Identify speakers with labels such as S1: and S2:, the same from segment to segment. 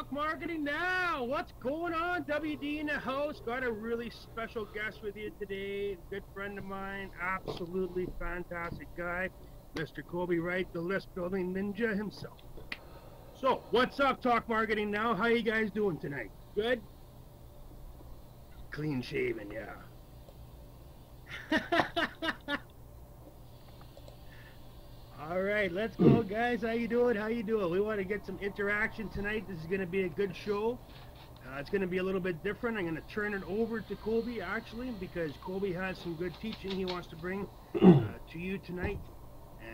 S1: Talk Marketing Now. What's going on? WD in the house. Got a really special guest with you today. Good friend of mine. Absolutely fantastic guy. Mr. Colby Wright, the list building ninja himself. So, what's up, Talk Marketing Now? How you guys doing tonight? Good? Clean shaven, yeah. All right, let's go, guys. How you doing? How you doing? We want to get some interaction tonight. This is going to be a good show. It's going to be a little bit different. I'm going to turn it over to Colby, actually, because Colby has some good teaching he wants to bring to you tonight.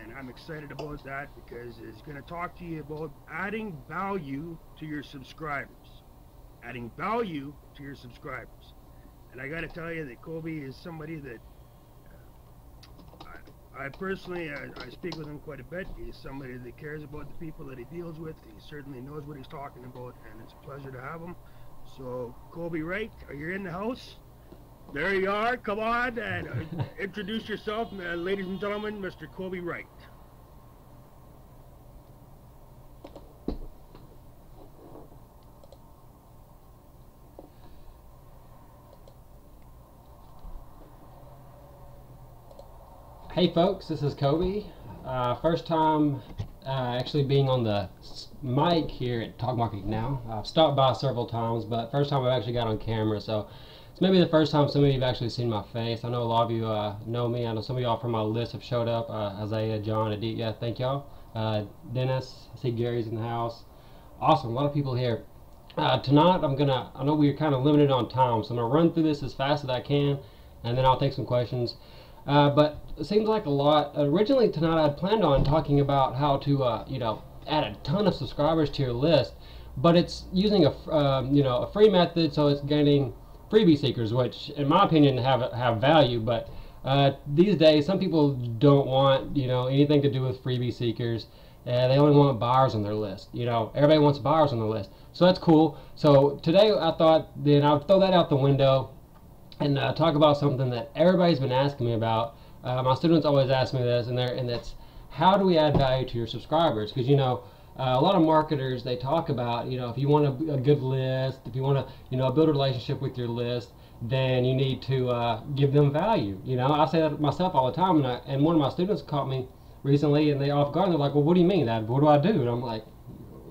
S1: And I'm excited about that because it's going to talk to you about adding value to your subscribers. Adding value to your subscribers. And I got to tell you that Colby is somebody that I personally, I speak with him quite a bit. He's somebody that cares about the people that he deals with. He certainly knows what he's talking about, and it's a pleasure to have him. So, Colby Wright, are you in the house? There you are. Come on and introduce yourself, ladies and gentlemen, Mr. Colby Wright.
S2: Hey folks, this is Colby. First time actually being on the mic here at Talk Marketing Now. I've stopped by several times, but first time I've actually got on camera, so it's maybe the first time some of you have actually seen my face. I know a lot of you know me. I know some of y'all from my list have showed up. Isaiah, John, Aditya, thank y'all. Dennis, I see Gary's in the house. Awesome, a lot of people here. Tonight I know we're kind of limited on time, so I'm gonna run through this as fast as I can, and then I'll take some questions. But it seems like a lot. Originally tonight I had planned on talking about how to add a ton of subscribers to your list, but it's using a free method, so it's gaining freebie seekers, which in my opinion have value. But these days some people don't want anything to do with freebie seekers. They only want buyers on their list. Everybody wants buyers on their list, so that's cool. So today I thought then I'll throw that out the window and talk about something that everybody's been asking me about. My students always ask me this, and it's how do we add value to your subscribers? Because a lot of marketers, they talk about if you want a good list, if you want to build a relationship with your list, then you need to give them value. I say that myself all the time, and one of my students caught me recently, and they off guard. And they're like, "Well, what do you mean? What do I do?" And I'm like,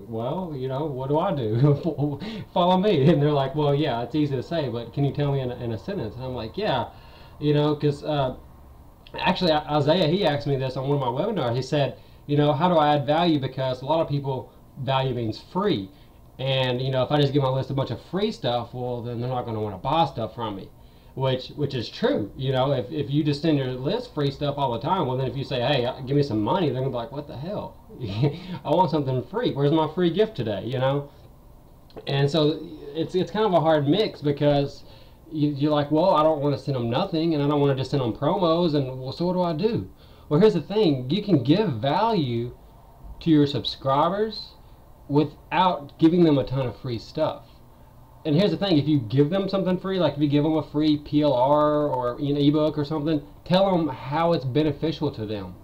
S2: well, what do I do? Follow me. And they're like, well, yeah, it's easy to say, but can you tell me in a sentence? And I'm like, yeah, because actually Isaiah, he asked me this on one of my webinars. He said, how do I add value? Because a lot of people, value means free. And, if I just give my list a bunch of free stuff, well, then they're not going to want to buy stuff from me. Which is true. If you just send your list free stuff all the time, well, then if you say, hey, give me some money, they're gonna be like, what the hell? I want something free. Where's my free gift today? And so it's kind of a hard mix, because you're like, well, I don't want to send them nothing, and I don't want to just send them promos, and well, so what do I do? Well, here's the thing: you can give value to your subscribers without giving them a ton of free stuff. And here's the thing: if you give them something free, like if you give them a free PLR or ebook or something, tell them how it's beneficial to them.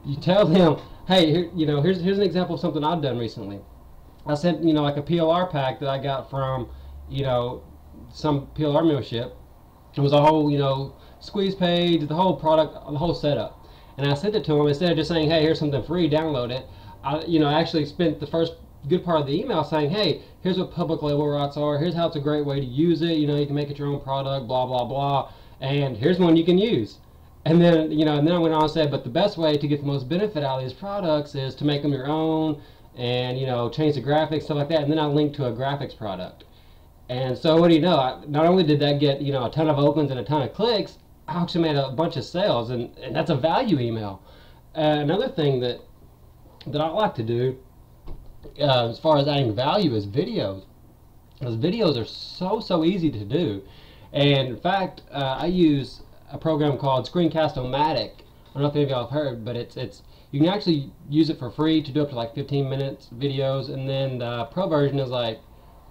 S2: You tell them, hey, here's an example of something I've done recently. I sent like a PLR pack that I got from some PLR membership. It was a whole squeeze page, the whole product, the whole setup, and I sent it to them. Instead of just saying, hey, here's something free, download it, I actually spent the first good part of the email saying, hey, here's what public label rights are, here's how it's a great way to use it, you can make it your own product, blah blah blah, and here's one you can use. And then and then I went on and said, but the best way to get the most benefit out of these products is to make them your own, and change the graphics, stuff like that. And then I linked to a graphics product. And so what do you know, not only did that get a ton of opens and a ton of clicks, I actually made a bunch of sales, and that's a value email. Another thing that I like to do as far as adding value is videos. Because videos are so easy to do. And in fact, I use a program called Screencast-O-Matic. I don't know if any of y'all have heard, but it's you can actually use it for free to do up to like 15 minutes videos, and then the pro version is like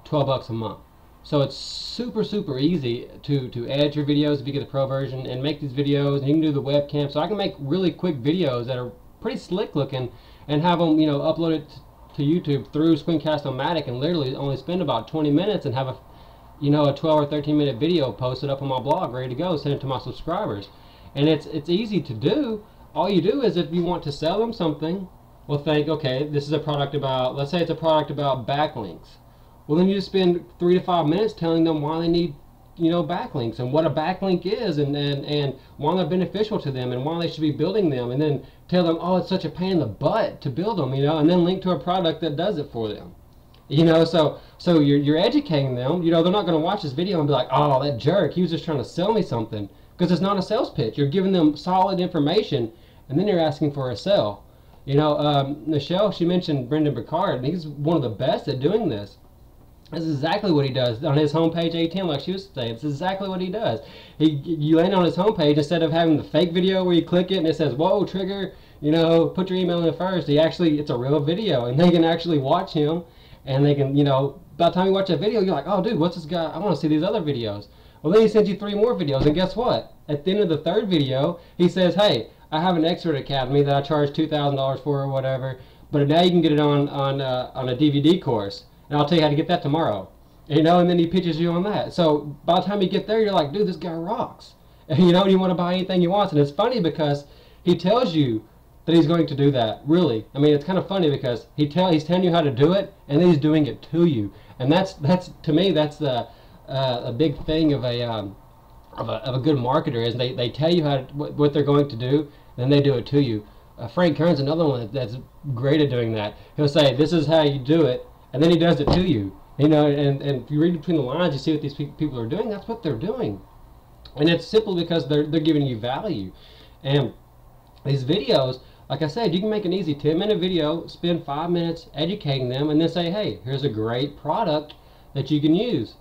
S2: $12 a month. So it's super easy to edit your videos if you get the pro version and make these videos, and you can do the webcam. So I can make really quick videos that are pretty slick looking and have them uploaded to YouTube through Screencast-O-Matic and literally only spend about 20 minutes and have a 12 or 13-minute video posted up on my blog ready to go, send it to my subscribers. And it's easy to do. All you do is, if you want to sell them something, well, think, okay, this is a product about, let's say it's a product about backlinks. Well, then you just spend 3 to 5 minutes telling them why they need, backlinks, and what a backlink is, and why they're beneficial to them, and why they should be building them, and then tell them, oh, it's such a pain in the butt to build them, and then link to a product that does it for them. So you're educating them. They're not going to watch this video and be like, oh, that jerk, he was just trying to sell me something, because it's not a sales pitch. You're giving them solid information, and then you're asking for a sell. Michelle, she mentioned Brendan Burchard, and he's one of the best at doing this. That's exactly what he does on his homepage, A10, like she was saying. It's exactly what he does. You land on his homepage, instead of having the fake video where you click it and it says, whoa, trigger, put your email in first. It's a real video, and they can actually watch him, and they can, by the time you watch that video, you're like, oh, dude, what's this guy? I want to see these other videos. Well, then he sends you 3 more videos, and guess what? At the end of the 3rd video, he says, hey, I have an Expert Academy that I charge $2,000 for or whatever, but now you can get it on a DVD course. And I'll tell you how to get that tomorrow. And then he pitches you on that. So by the time you get there, you're like, dude, this guy rocks. And you want to buy anything he wants. And it's funny because he tells you that he's going to do that. Really, I mean, it's kind of funny because he's telling you how to do it, and then he's doing it to you. And that's to me, that's a big thing of a good marketer, is they tell you what they're going to do, and then they do it to you. Frank Kern's another one that's great at doing that. He'll say, this is how you do it. And then he does it to you, and if you read between the lines, you see what these people are doing. That's what they're doing, and it's simply because they're giving you value. And these videos, like I said, you can make an easy 10-minute video, spend 5 minutes educating them, and then say, hey, here's a great product that you can use.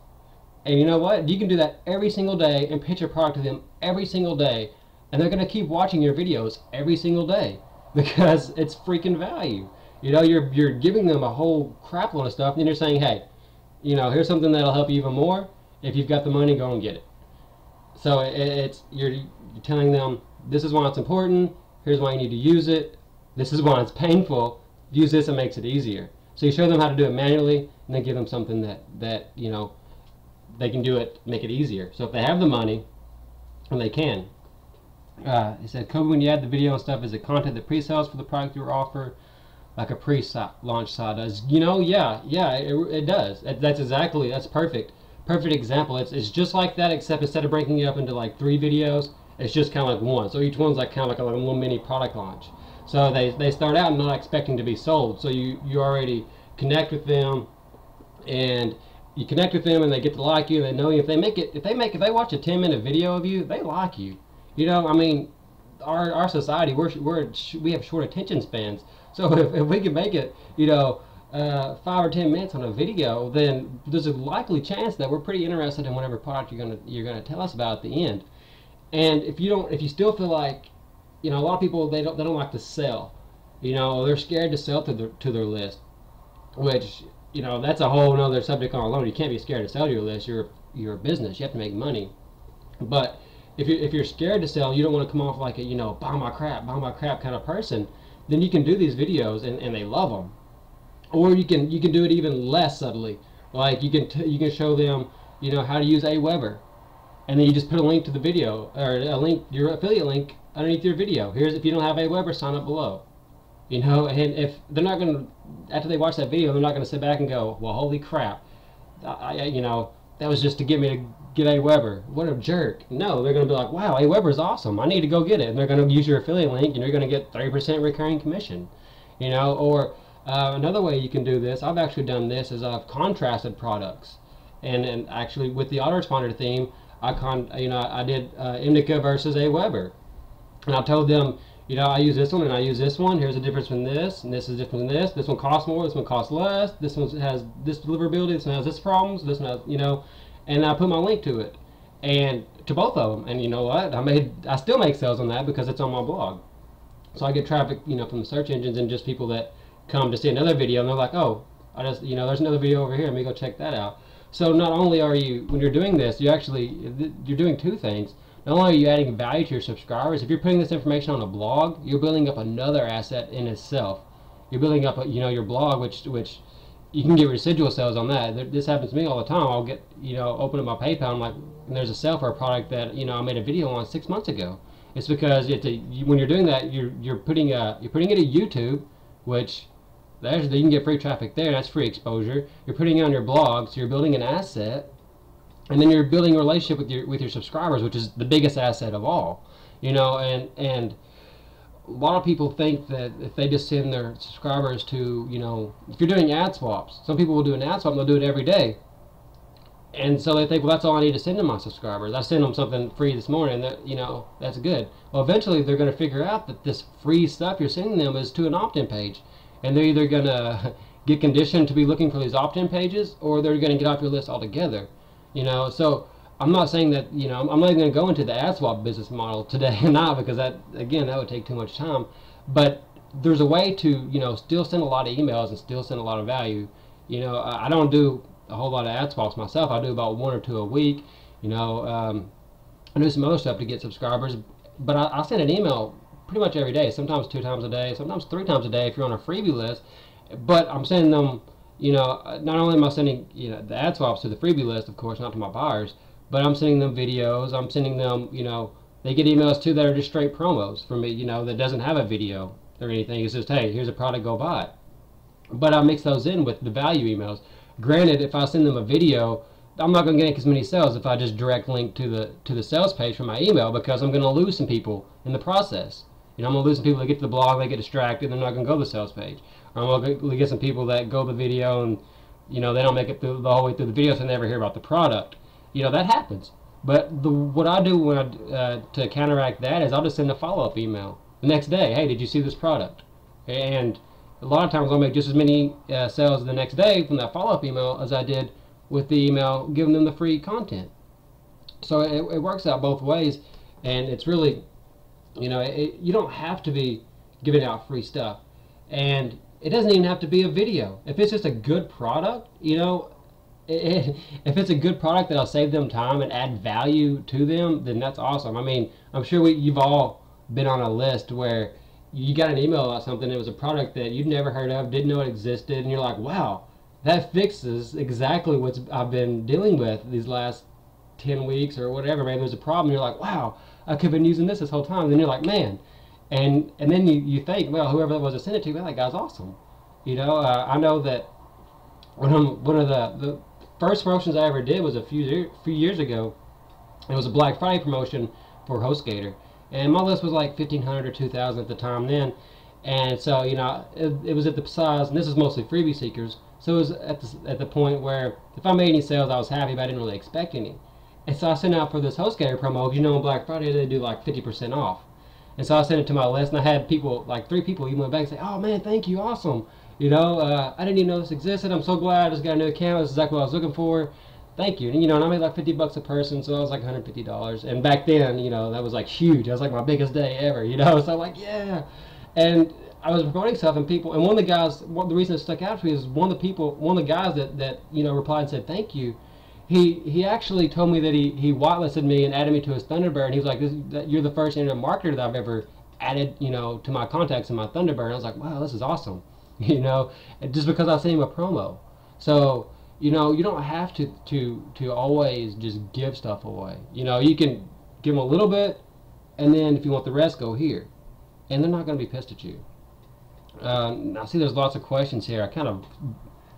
S2: And you know what? You can do that every single day and pitch your product to them every single day, and they're going to keep watching your videos every single day because it's freaking value. You're giving them a whole crap load of stuff, and then you're saying, hey, here's something that'll help you even more. If you've got the money, go and get it. So you're telling them, this is why it's important, here's why you need to use it, this is why it's painful, use this, it makes it easier. So you show them how to do it manually, and then give them something that they can do it, make it easier. So if they have the money, and they can. He said, Kobe, when you add the video and stuff, is it content that pre-sells for the product you offer, like a pre-launch site does? Yeah, it does. That's perfect example. It's just like that, except instead of breaking it up into like 3 videos, it's just kind of like one. So each one's like kind of like a little mini product launch. So they start out not expecting to be sold. So you already connect with them, and you connect with them, and they get to like you. They know you. If they watch a 10-minute video of you, they like you. I mean, our society, we have short attention spans. So if we can make it, 5 or 10 minutes on a video, then there's a likely chance that we're pretty interested in whatever product you're gonna tell us about at the end. And if you still feel like, a lot of people, they don't like to sell, they're scared to sell to their list, which that's a whole nother subject on alone. You can't be scared to sell to your list. You're a business. You have to make money. But if you're scared to sell, you don't want to come off like a buy my crap kind of person, then you can do these videos and they love them. Or you can do it even less subtly. Like you can show them how to use Aweber, and then you just put a link to the video, or your affiliate link underneath your video. Here's, if you don't have Aweber, sign up below. And if they're not going to, after they watch that video, they're not going to sit back and go, well, holy crap, that was just to get me to get Aweber. What a jerk. No, they're going to be like, wow, Aweber is awesome. I need to go get it. And they're going to use your affiliate link, and you're going to get 30% recurring commission. Or another way you can do this, I've actually done this, is I've contrasted products. And actually with the autoresponder theme, I did Indica versus Aweber. And I told them, I use this one and I use this one. Here's the difference in this, and this is different than this. This one costs more, this one costs less. This one has this deliverability, this one has this problems, this one has, and I put my link to it, and to both of them. And you know what? I still make sales on that because it's on my blog. So I get traffic, from the search engines, and just people that come to see another video, and they're like, oh, there's another video over here. Let me go check that out. So not only are you, when you're doing this, you're doing 2 things. Not only are you adding value to your subscribers, if you're putting this information on a blog, you're building up another asset in itself. you're building up your blog, which you can get residual sales on that. This happens to me all the time. I'll get open up my PayPal, I'm like, and there's a sale for a product that I made a video on 6 months ago. It's because when you're doing that, you're putting it at YouTube, which you can get free traffic there. That's free exposure. You're putting it on your blog, so you're building an asset, and then you're building a relationship with your subscribers, which is the biggest asset of all. And a lot of people think that if they just send their subscribers to, if you're doing ad swaps, some people will do an ad swap and they'll do it every day. And so they think, well, that's all I need to send to my subscribers. I sent them something free this morning, that that's good. Well, eventually they're going to figure out that this free stuff you're sending them is to an opt-in page. And they're either going to get conditioned to be looking for these opt-in pages, or they're going to get off your list altogether. So I'm not saying that, I'm not even going to go into the ad swap business model today or not, because that would take too much time. But there's a way to, still send a lot of emails and still send a lot of value. I don't do a whole lot of ad swaps myself. I do about 1 or 2 a week. I do some other stuff to get subscribers, but I send an email pretty much every day, sometimes 2 times a day, sometimes 3 times a day if you're on a freebie list. But I'm sending them, not only am I sending the ad swaps to the freebie list, of course, not to my buyers, but I'm sending them videos. I'm sending them, they get emails too that are just straight promos from me, that doesn't have a video or anything. It's just, hey, here's a product, go buy it. But I mix those in with the value emails. Granted, if I send them a video, I'm not going to get as many sales if I just direct link to the sales page from my email, because I'm going to lose some people in the process. I'm going to lose some people that get to the blog, they get distracted, they're not going to go to the sales page. Or I'm going to get some people that go to the video and they don't make it through the whole way through the video, so they never hear about the product. That happens. But what I do when to counteract that is I'll just send a follow-up email the next day. Hey, did you see this product? And a lot of times I'll make just as many sales the next day from that follow-up email as I did with the email giving them the free content. So it works out both ways, and it's really, you don't have to be giving out free stuff, and it doesn't even have to be a video. If it's just a good product, if it's a good product that'll save them time and add value to them, then that's awesome. I mean, I'm sure you've all been on a list where you got an email about something, it was a product that you'd never heard of, didn't know it existed, and you're like, wow, that fixes exactly what I've been dealing with these last 10 weeks or whatever. Maybe there's a problem, you're like, wow, I could have been using this whole time. And then you're like, man, and then you think, well, whoever that was that sent it to, well, that guy's awesome. I know that one of the first promotions I ever did was a few years ago. It was a Black Friday promotion for HostGator, and my list was like 1,500 or 2,000 at the time then. And so it was at the size, and this is mostly freebie seekers, so it was at the point where if I made any sales, I was happy, but I didn't really expect any. And so I sent out for this HostGator promo. On Black Friday they do like 50% off, and so I sent it to my list, and I had people, like 3 people even went back and say, oh man, thank you, awesome. I didn't even know this existed. I'm so glad I just got a new account. This is exactly what I was looking for. Thank you. And I made like $50 a person, so that was like $150. And back then, that was like huge. That was like my biggest day ever. So I'm like, yeah. And I was promoting stuff, and people, and one of the guys, the reason it stuck out to me is one of the guys that replied and said thank you. He actually told me that he whitelisted me and added me to his Thunderbird. And he was like, you're the first internet marketer that I've ever added, to my contacts in my Thunderbird. And I was like, wow, this is awesome. Just because I sent him a promo. So, you don't have to always just give stuff away. You can give them a little bit, and then if you want the rest, go here. And they're not going to be pissed at you. I see there's lots of questions here. I kind of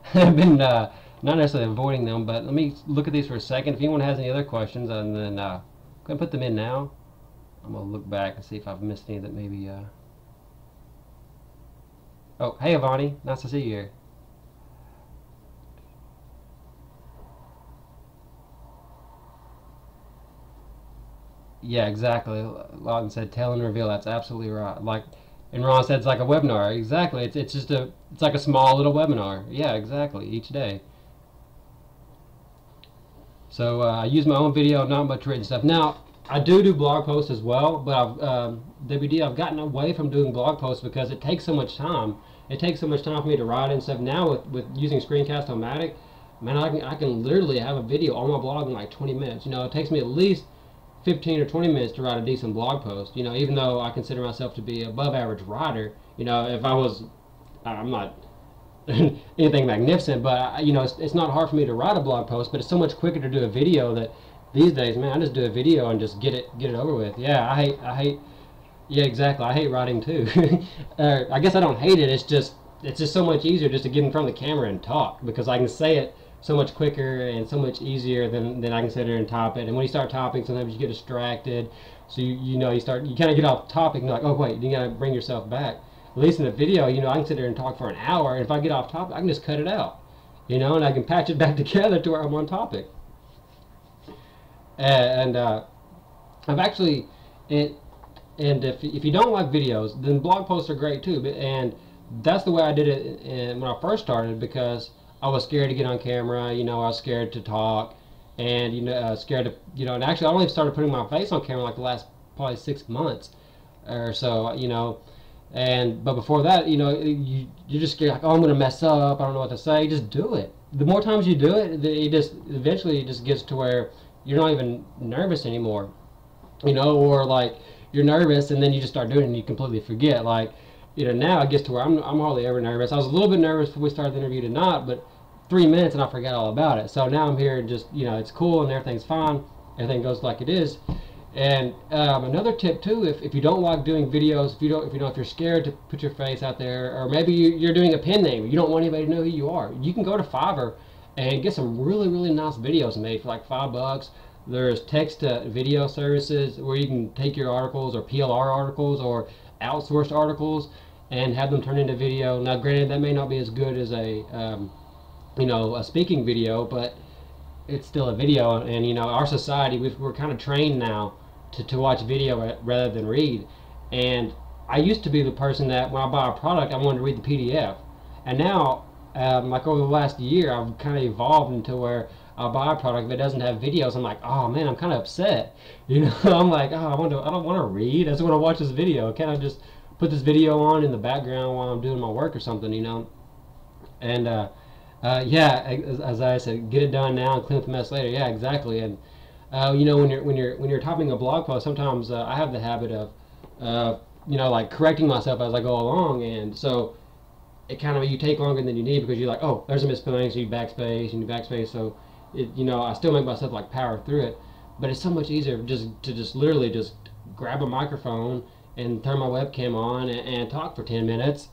S2: have been not necessarily avoiding them, but let me look at these for a second. If anyone has any other questions, and then go ahead and put them in now. I'm going to look back and see if I've missed any that maybe... Oh, hey Avani, nice to see you here. Yeah, exactly. Lawton said, tell and reveal. That's absolutely right. And Ron said it's like a webinar. Exactly. It's just it's like a small little webinar. Yeah, exactly. Each day. So I use my own video, not much written stuff. Now I do blog posts as well, but I've gotten away from doing blog posts because it takes so much time. It takes so much time for me to write and stuff. Now with using Screencast-O-Matic, man, I can literally have a video on my blog in like 20 minutes. It takes me at least 15 or 20 minutes to write a decent blog post. Even though I consider myself to be above average writer, if I was I'm not anything magnificent, but you know, it's not hard for me to write a blog post, but it's so much quicker to do a video that these days, man, I just do a video and just get it over with. Yeah, I hate. Yeah, exactly. I hate writing too. I guess I don't hate it. It's just so much easier just to get in front of the camera and talk, because I can say it so much quicker and so much easier than I can sit there and type it. And when you start typing, sometimes you get distracted. So you know, you kind of get off topic and you're like, oh wait, you gotta bring yourself back. At least in a video, you know, I can sit there and talk for an hour, and if I get off topic, I can just cut it out, you know, and I can patch it back together to where I'm on topic. And I've actually it. And if you don't like videos, then blog posts are great too. And that's the way I did it when I first started, because I was scared to get on camera. You know, I was scared to talk, and you know, scared to, you know. And actually, I only started putting my face on camera like the last probably 6 months or so. You know, but before that, you know, you're just scared, like, oh, I'm gonna mess up. I don't know what to say. Just do it. The more times you do it, it just eventually it just gets to where you're not even nervous anymore. You know, or like, you're nervous and then you just start doing it and you completely forget. Like, you know, now it gets to where I'm hardly ever nervous. I was a little bit nervous before we started the interview tonight, but 3 minutes and I forgot all about it. So now I'm here and just, you know, it's cool and everything's fine. Everything goes like it is. And another tip too, if you don't like doing videos, if you're scared to put your face out there, or maybe you're doing a pen name, you don't want anybody to know who you are, you can go to Fiverr and get some really nice videos made for like $5. There's text to video services where you can take your articles or PLR articles or outsourced articles and have them turn into video. Now, granted, that may not be as good as a you know, a speaking video, but it's still a video. And you know, our society, we're kind of trained now to watch video rather than read. And I used to be the person that when I buy a product, I wanted to read the PDF. And now, like over the last year, I've kind of evolved into where I'll buy a product that doesn't have videos. I'm like, oh man, I'm kind of upset. You know, I'm like, oh, I don't want to read. I just want to watch this video. Can't I just put this video on in the background while I'm doing my work or something? You know, and yeah, as I said, get it done now and clean up the mess later. Yeah, exactly. And you know, when you're typing a blog post, sometimes I have the habit of you know, like correcting myself as I go along, and so it kind of, you take longer than you need because you're like, oh, there's a misspelling, so you backspace, so you know, I still make myself like power through it, but it's so much easier to literally just grab a microphone and turn my webcam on and talk for 10 minutes,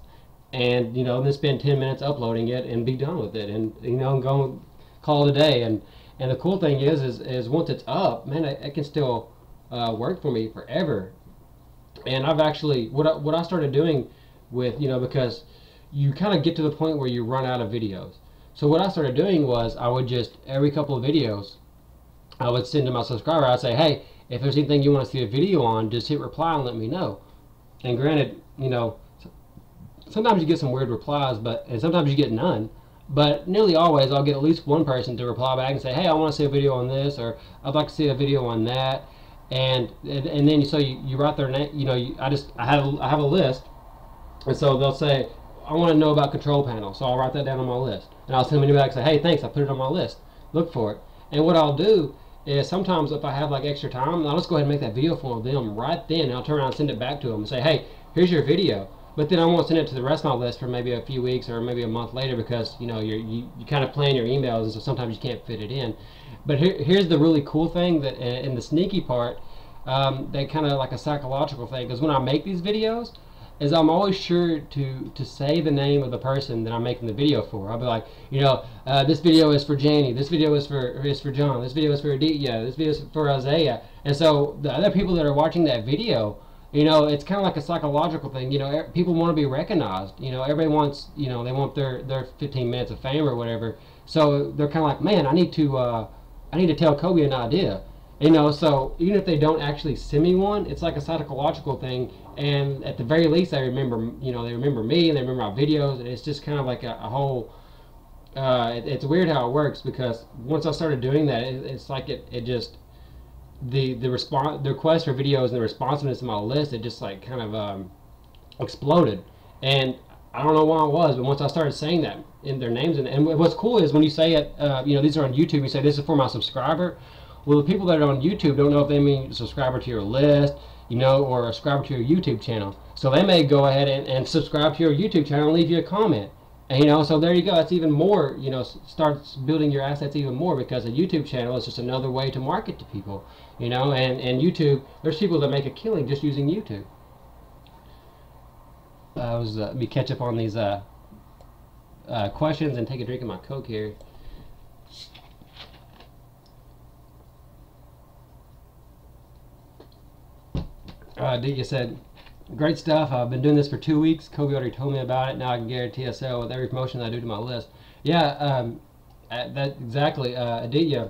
S2: and you know, then spend 10 minutes uploading it and be done with it, and you know, go call it a day. And the cool thing is once it's up, man, it can still work for me forever. And I've actually, what I started doing with, you know, because you kind of get to the point where you run out of videos. So what I started doing was I would just, every couple of videos, I would send to my subscriber, I'd say, hey, if there's anything you want to see a video on, just hit reply and let me know. And granted, you know, sometimes you get some weird replies, and sometimes you get none. But nearly always I'll get at least one person to reply back and say, hey, I want to see a video on this, or I'd like to see a video on that. And then so you write their name, you know, I have a list, and so they'll say, I want to know about control panel, so I'll write that down on my list, and I'll send them back and say, hey, thanks, I put it on my list, look for it. And what I'll do is sometimes if I have like extra time, I'll just go ahead and make that video for them right then, and I'll turn around and send it back to them and say, hey, here's your video. But then I won't send it to the rest of my list for maybe a few weeks or maybe a month later, because you know, you kind of plan your emails, and so sometimes you can't fit it in. But here's the really cool thing, that and the sneaky part, that kind of like a psychological thing, because when I make these videos, is I'm always sure to say the name of the person that I'm making the video for. I'll be like, you know, this video is for Janie, this video is for John, this video is for Aditya, this video is for Isaiah. And so the other people that are watching that video, you know, it's kind of like a psychological thing. You know, people want to be recognized. You know, everybody wants, you know, they want their 15 minutes of fame or whatever. So they're kind of like, man, I need to tell Kobe an idea. You know, so even if they don't actually send me one, it's like a psychological thing. And at the very least, they remember, you know, they remember me and they remember my videos. And it's just kind of like a whole. It's weird how it works, because once I started doing that, it's like it just. The request for videos and the responsiveness of my list, it just like kind of exploded. And I don't know why it was, but once I started saying that in their names, and what's cool is when you say it, you know, these are on YouTube, you say this is for my subscriber. Well, the people that are on YouTube don't know if they mean subscriber to your list, you know, or a subscriber to your YouTube channel. So they may go ahead and subscribe to your YouTube channel and leave you a comment. And, you know, so there you go. That's even more, you know, starts building your assets even more, because a YouTube channel is just another way to market to people, you know. And YouTube, there's people that make a killing just using YouTube. Let me catch up on these questions and take a drink of my Coke here. You said, great stuff. I've been doing this for 2 weeks. Kobe already told me about it. Now I can guarantee a sale with every promotion that I do to my list. Yeah, that exactly. Aditya,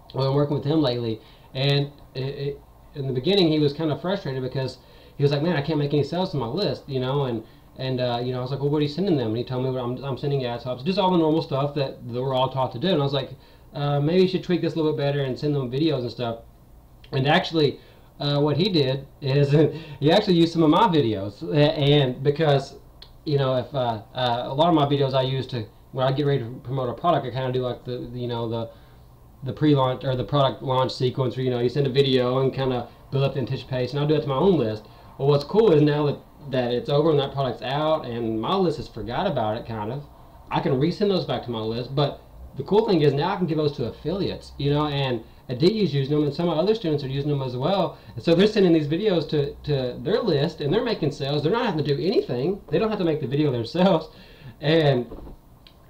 S2: I've been working with him lately, and in the beginning he was kind of frustrated because he was like, man, I can't make any sales to my list, you know, and you know, I was like, well, what are you sending them? And he told me, well, I'm sending ad hops, just all the normal stuff that we're all taught to do. And I was like, maybe you should tweak this a little bit better and send them videos and stuff. And actually, what he did is he actually used some of my videos, and because, you know, if a lot of my videos I use to, when I get ready to promote a product, I kind of do like the pre-launch or the product launch sequence, where, you know, you send a video and kind of build up the anticipation. I'll do it to my own list. Well, what's cool is now that it's over and that product's out and my list has forgot about it, kind of, I can resend those back to my list. But the cool thing is now I can give those to affiliates, you know, and Aditya's using them, and some of my other students are using them as well. And so they're sending these videos to their list, and they're making sales. They're not having to do anything. They don't have to make the video themselves. And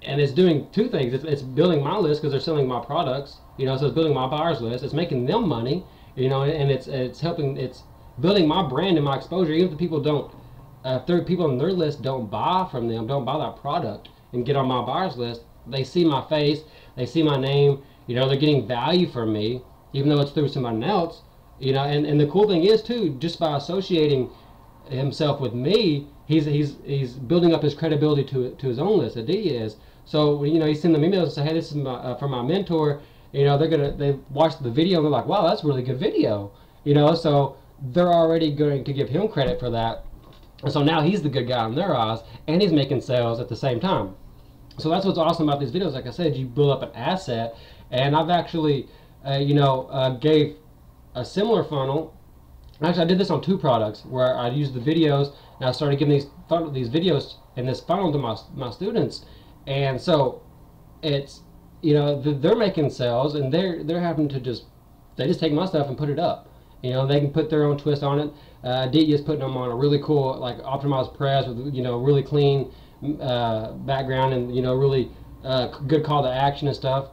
S2: it's doing two things. It's building my list because they're selling my products, you know, so it's building my buyers list. It's making them money, you know, and it's helping, it's building my brand and my exposure. Even if the people don't, if people on their list don't buy from them, don't buy that product and get on my buyers list, they see my face, they see my name, you know, they're getting value from me, even though it's through somebody else, you know. And the cool thing is too, just by associating himself with me, he's building up his credibility to his own list. Aditya is. So, you know, you send them emails and say, hey, this is from my mentor, you know, they watch the video and they're like, wow, that's a really good video, you know. So they're already going to give him credit for that. And so now he's the good guy in their eyes, and he's making sales at the same time. So that's what's awesome about these videos. Like I said, you build up an asset. And I've actually, you know, gave a similar funnel. Actually, I did this on 2 products where I used the videos, and I started giving these videos in this funnel to my students. And so it's, you know, they're making sales, and they're having to they just take my stuff and put it up. You know, they can put their own twist on it. Aditya's putting them on a really cool, like, optimized press with, you know, really clean background, and, you know, really good call to action and stuff,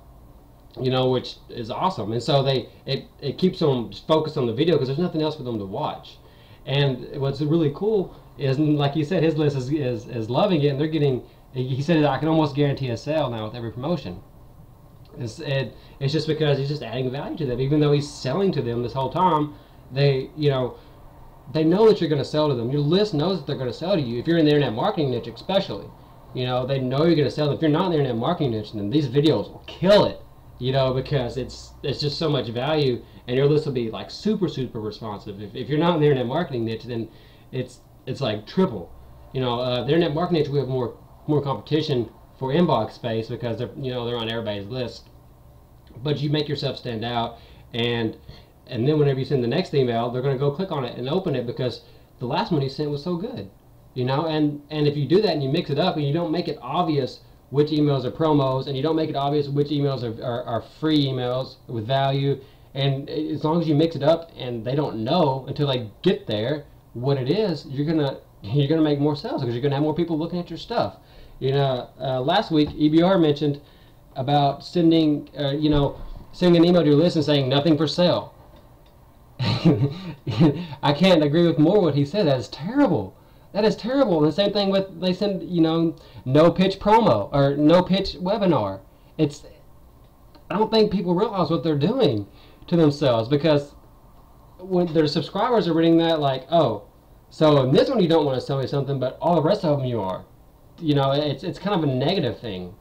S2: you know, which is awesome. And so it keeps them focused on the video because there's nothing else for them to watch. And what's really cool is, like you said, his list is loving it, and they're getting, he said, I can almost guarantee a sale now with every promotion. It's just because he's just adding value to them, even though he's selling to them this whole time. They, you know, they know that you're going to sell to them. Your list knows that they're going to sell to you. If you're in the internet marketing niche, especially, you know, they know you're going to sell them. If you're not in the internet marketing niche, then these videos will kill it, you know, because it's just so much value, and your list will be like super responsive. If you're not in the internet marketing niche, then it's like triple. You know, the internet marketing niche, we have more competition for inbox space because they're on everybody's list. But you make yourself stand out, and then whenever you send the next email, they're going to go click on it and open it because the last one you sent was so good, you know. And if you do that and you mix it up and you don't make it obvious which emails are promos, and you don't make it obvious which emails are free emails with value, and as long as you mix it up and they don't know until they get there what it is, you're gonna make more sales because you're gonna have more people looking at your stuff. You know, last week EBR mentioned about sending an email to your list and saying nothing for sale. I can't agree with more what he said. That is terrible. That is terrible. And the same thing with, they send, you know, no pitch promo or no pitch webinar. I don't think people realize what they're doing to themselves, because when their subscribers are reading that like, oh, so in this one you don't want to sell me something, but all the rest of them you are. You know, it's kind of a negative thing.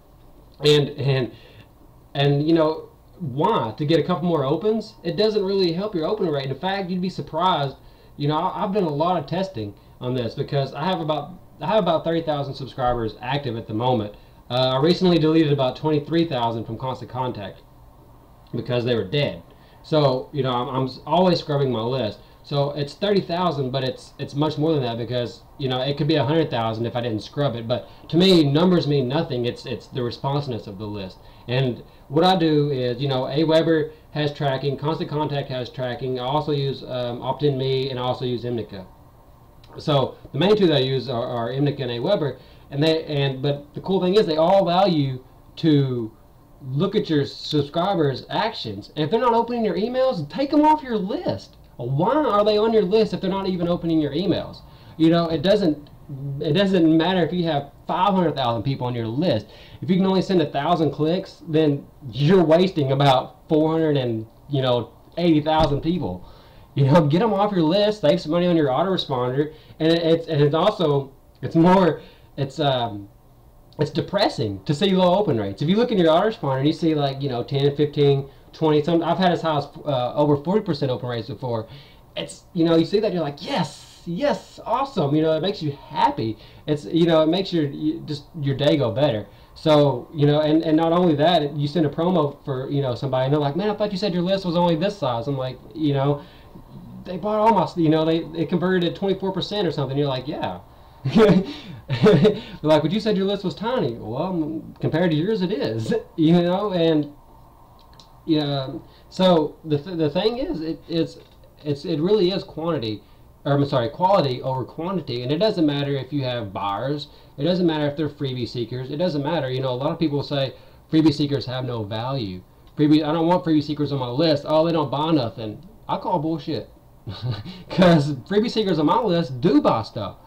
S2: And you know, why? To get a couple more opens? It doesn't really help your open rate. In fact, you'd be surprised. You know, I've done a lot of testing on this because I have about 30,000 subscribers active at the moment. I recently deleted about 23,000 from Constant Contact because they were dead. So, you know, I'm always scrubbing my list. So it's 30,000, but it's much more than that, because it could be 100,000 if I didn't scrub it. But to me, numbers mean nothing. It's the responsiveness of the list. And what I do is, Aweber has tracking, Constant Contact has tracking. I also use OptinMe, and I also use Imnica. So the main two that I use are Imnica and Aweber, but the cool thing is they all allow you to look at your subscribers' actions. And if they're not opening your emails, take them off your list. Why are they on your list if they're not even opening your emails? It doesn't matter if you have 500,000 people on your list. If you can only send 1,000 clicks, then you're wasting about 480,000 people. Get them off your list, save some money on your autoresponder, and it's depressing to see low open rates. If you look in your autoresponder and you see 10, 15, 20, I've had as high as over 40% open rates before. It's you see that, you're like, yes, awesome. It makes you happy. It makes your day go better. So and not only that, you send a promo for somebody, and they're like, man, I thought you said your list was only this size. I'm like, they bought almost, they converted at 24% or something. You're like, yeah. Like, but you said your list was tiny. Well, compared to yours, it is. And so the thing is, it really is quality over quantity. And it doesn't matter if you have buyers. It doesn't matter if they're freebie seekers. It doesn't matter. A lot of people say freebie seekers have no value. I don't want freebie seekers on my list. Oh, they don't buy nothing. I call bullshit. Because freebie seekers on my list do buy stuff.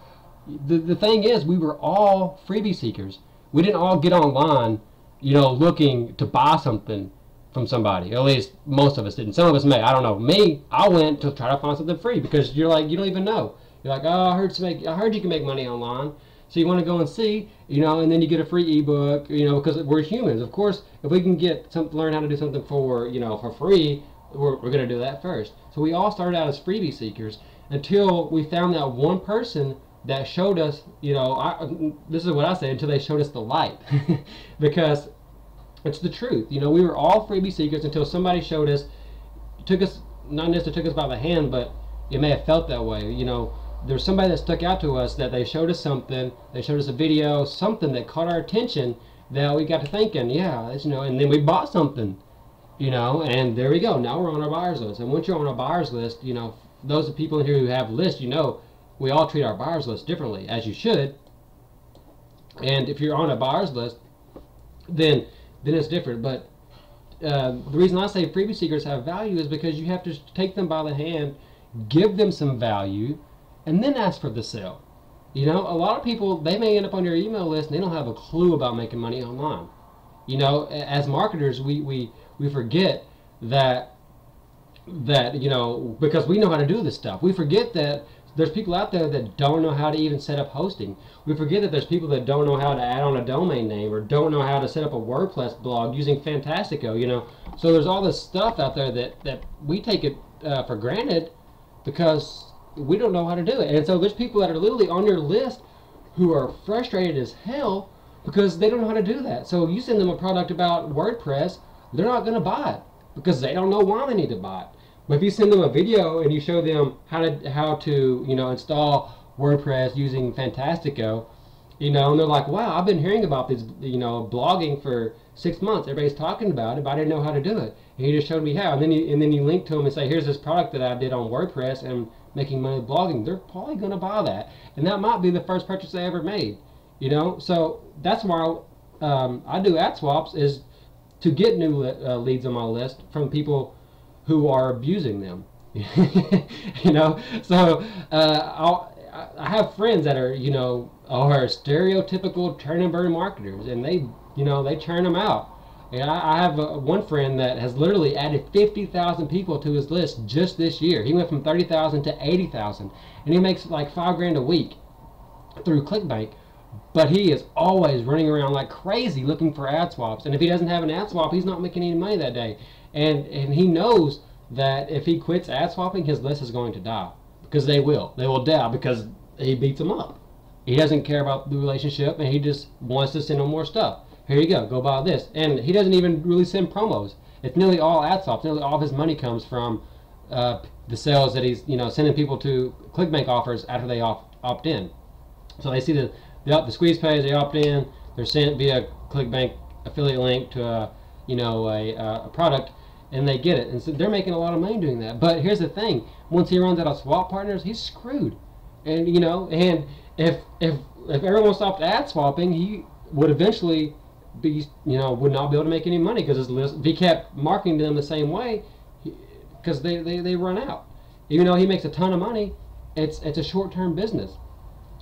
S2: The thing is, we were all freebie seekers. We didn't all get online, looking to buy something from somebody. At least most of us didn't. Some of us may. I don't know. Me, I went to try to find something free, because you're like, you don't even know. You're like, oh, I heard you can make money online. So you want to go and see, and then you get a free ebook, because we're humans. Of course, if we can learn how to do something for free, we're going to do that first. So we all started out as freebie seekers until we found that one person that showed us, this is what I say, until they showed us the light. Because it's the truth. We were all freebie seekers until somebody showed us, not necessarily took us by the hand, but it may have felt that way. There's somebody that stuck out to us, that they showed us something, they showed us a video, something that caught our attention, that we got to thinking, yeah, and then we bought something, and there we go. Now we're on our buyers list. And once you're on a buyers list, those are people in here who have lists, we all treat our buyers list differently, as you should. And if you're on a buyers list, then it's different. But the reason I say freebie seekers have value is because you have to take them by the hand, give them some value, and then ask for the sale. A lot of people, they may end up on your email list and they don't have a clue about making money online. As marketers, we forget that because we know how to do this stuff. We forget that there's people out there that don't know how to even set up hosting. We forget that there's people that don't know how to add on a domain name, or don't know how to set up a WordPress blog using Fantastico, So there's all this stuff out there that we take it for granted, because we don't know how to do it. And so there's people that are literally on your list who are frustrated as hell because they don't know how to do that. So you send them a product about WordPress, they're not going to buy it because they don't know why they need to buy it. But if you send them a video and you show them how to install WordPress using Fantastico, and they're like, wow, I've been hearing about this, blogging for 6 months. Everybody's talking about it, but I didn't know how to do it. And you just showed me how. And then you link to them and say, here's this product that I did on WordPress and making money blogging. They're probably going to buy that. And that might be the first purchase they ever made. So that's why I do ad swaps, is to get new leads on my list from people who are abusing them. So I have friends that are are stereotypical turn and burn marketers, and they churn them out. And I have one friend that has literally added 50,000 people to his list just this year. He went from 30,000 to 80,000, and he makes like $5,000 a week through ClickBank. But he is always running around like crazy looking for ad swaps. And if he doesn't have an ad swap, he's not making any money that day. And he knows that if he quits ad swapping, his list is going to die. Because they will. They will die because he beats them up. He doesn't care about the relationship, and he just wants to send them more stuff. Here you go buy this. And he doesn't even really send promos. It's nearly all ad swaps. Nearly all of his money comes from the sales that he's sending people to ClickBank offers after they opt in. So they see the squeeze page, they opt in, they're sent via ClickBank affiliate link to a product, and they get it. And so they're making a lot of money doing that. But here's the thing: once he runs out of swap partners, he's screwed. And and if everyone stopped ad swapping, he would eventually be would not be able to make any money, because his list, if he kept marketing to them the same way, because they run out. Even though he makes a ton of money, it's a short-term business.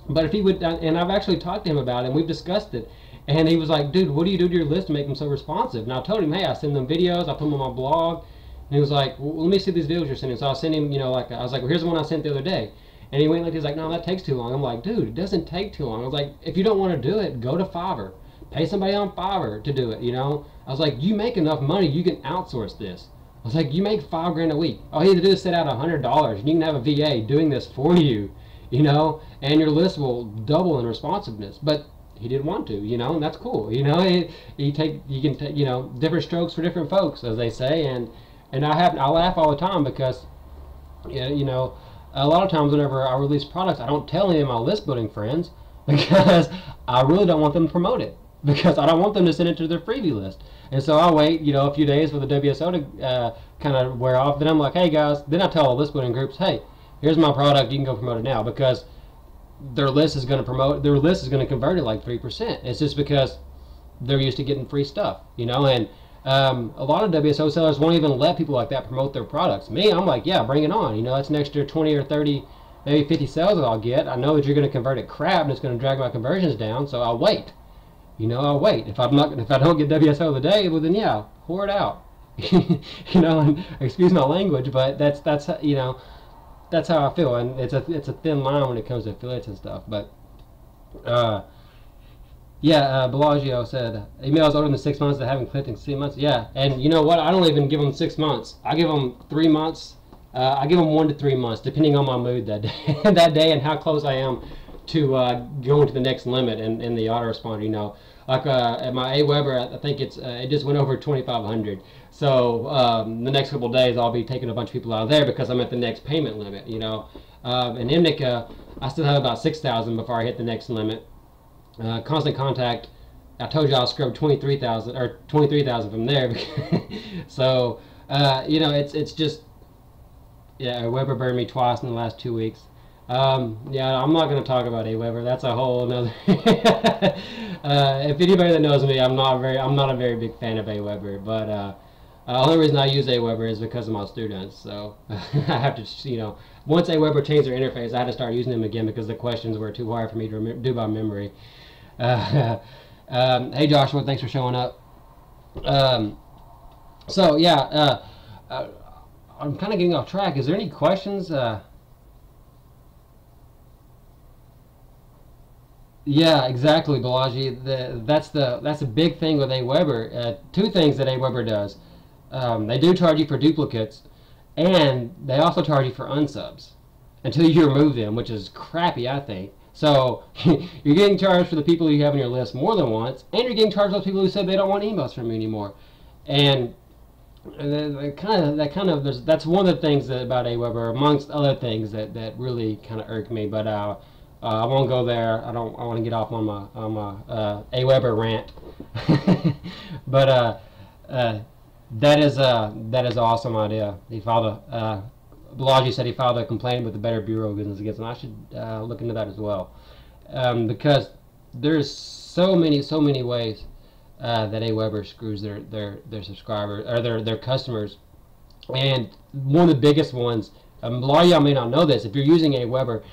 S2: But if he would, and I've actually talked to him about it, and we've discussed it, and he was like, dude, what do you do to your list to make them so responsive? And I told him, hey, I send them videos, I put them on my blog. And he was like, well, let me see these videos you're sending. So I sent him, I was like, well, here's the one I sent the other day. And he went like, he's like, no, that takes too long. I'm like, dude, it doesn't take too long. I was like, if you don't want to do it, go to Fiverr. Pay somebody on Fiverr to do it, I was like, you make enough money, you can outsource this. I was like, you make $5 grand a week. All you have to do is set out $100, and you can have a VA doing this for you, and your list will double in responsiveness. But he didn't want to, and that's cool. You can take, different strokes for different folks, as they say, and I laugh all the time, because, a lot of times whenever I release products, I don't tell any of my list building friends, because I really don't want them to promote it, because I don't want them to send it to their freebie list. And so I wait, a few days for the WSO to kind of wear off. Then I'm like, hey guys, then I tell all list building groups, hey, here's my product, you can go promote it now, because their list is going to convert at like 3%. It's just because they're used to getting free stuff, and a lot of WSO sellers won't even let people like that promote their products. Me, I'm like, yeah, bring it on. That's an extra 20 or 30, maybe 50 sales that I'll get. I know that you're going to convert at crap, and it's going to drag my conversions down, so I'll wait. I'll wait. If I don't get WSO of the day, well then yeah, pour it out. And excuse my language, but that's that's how I feel, and it's a thin line when it comes to affiliates and stuff. But Bellagio said emails older than 6 months that haven't clicked in 6 months. Yeah, and you know what? I don't even give them 6 months. I give them 3 months. I give them 1 to 3 months, depending on my mood that day, and how close I am to going to the next limit in the autoresponder. Like at my AWeber, I think it just went over 2,500. So the next couple of days, I'll be taking a bunch of people out of there, because I'm at the next payment limit. In Imnica, I still have about 6,000 before I hit the next limit. Constant Contact, I told you I'll scrub 23,000 from there. So it's just, AWeber burned me twice in the last 2 weeks. I'm not going to talk about AWeber. That's a whole another. If anybody that knows me, I'm not a very big fan of AWeber. But the only reason I use AWeber is because of my students. So I have to, once AWeber changed their interface, I had to start using them again, because the questions were too hard for me to do by memory. Hey Joshua, thanks for showing up. I'm kind of getting off track. Is there any questions? Yeah, exactly, Balaji. That's a big thing with AWeber. Two things that AWeber does. They do charge you for duplicates, and they also charge you for unsubs until you remove them, which is crappy, I think. So you're getting charged for the people you have on your list more than once, and you're getting charged those people who said they don't want emails from you anymore. And that's one of the things about AWeber, amongst other things that really kind of irk me. But I won't go there. I want to get off on my AWeber rant. But that is an awesome idea. He filed Balaji said he filed a complaint with the Better Bureau of Business against him. I should look into that as well, because there's so many ways that AWeber screws their subscribers or their customers, and one of the biggest ones. A lot of y'all may not know this. If you're using AWeber,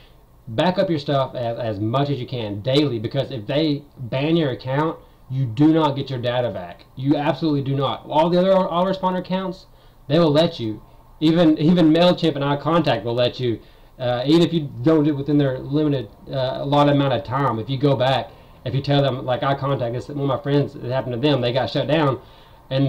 S2: back up your stuff as much as you can daily, because if they ban your account, you do not get your data back. You absolutely do not. All the other autoresponder accounts, they will let you. Even MailChimp and iContact will let you, even if you don't do it within their limited allotted amount of time. If you go back, if you tell them, like iContact, this one of my friends, it happened to them, they got shut down, and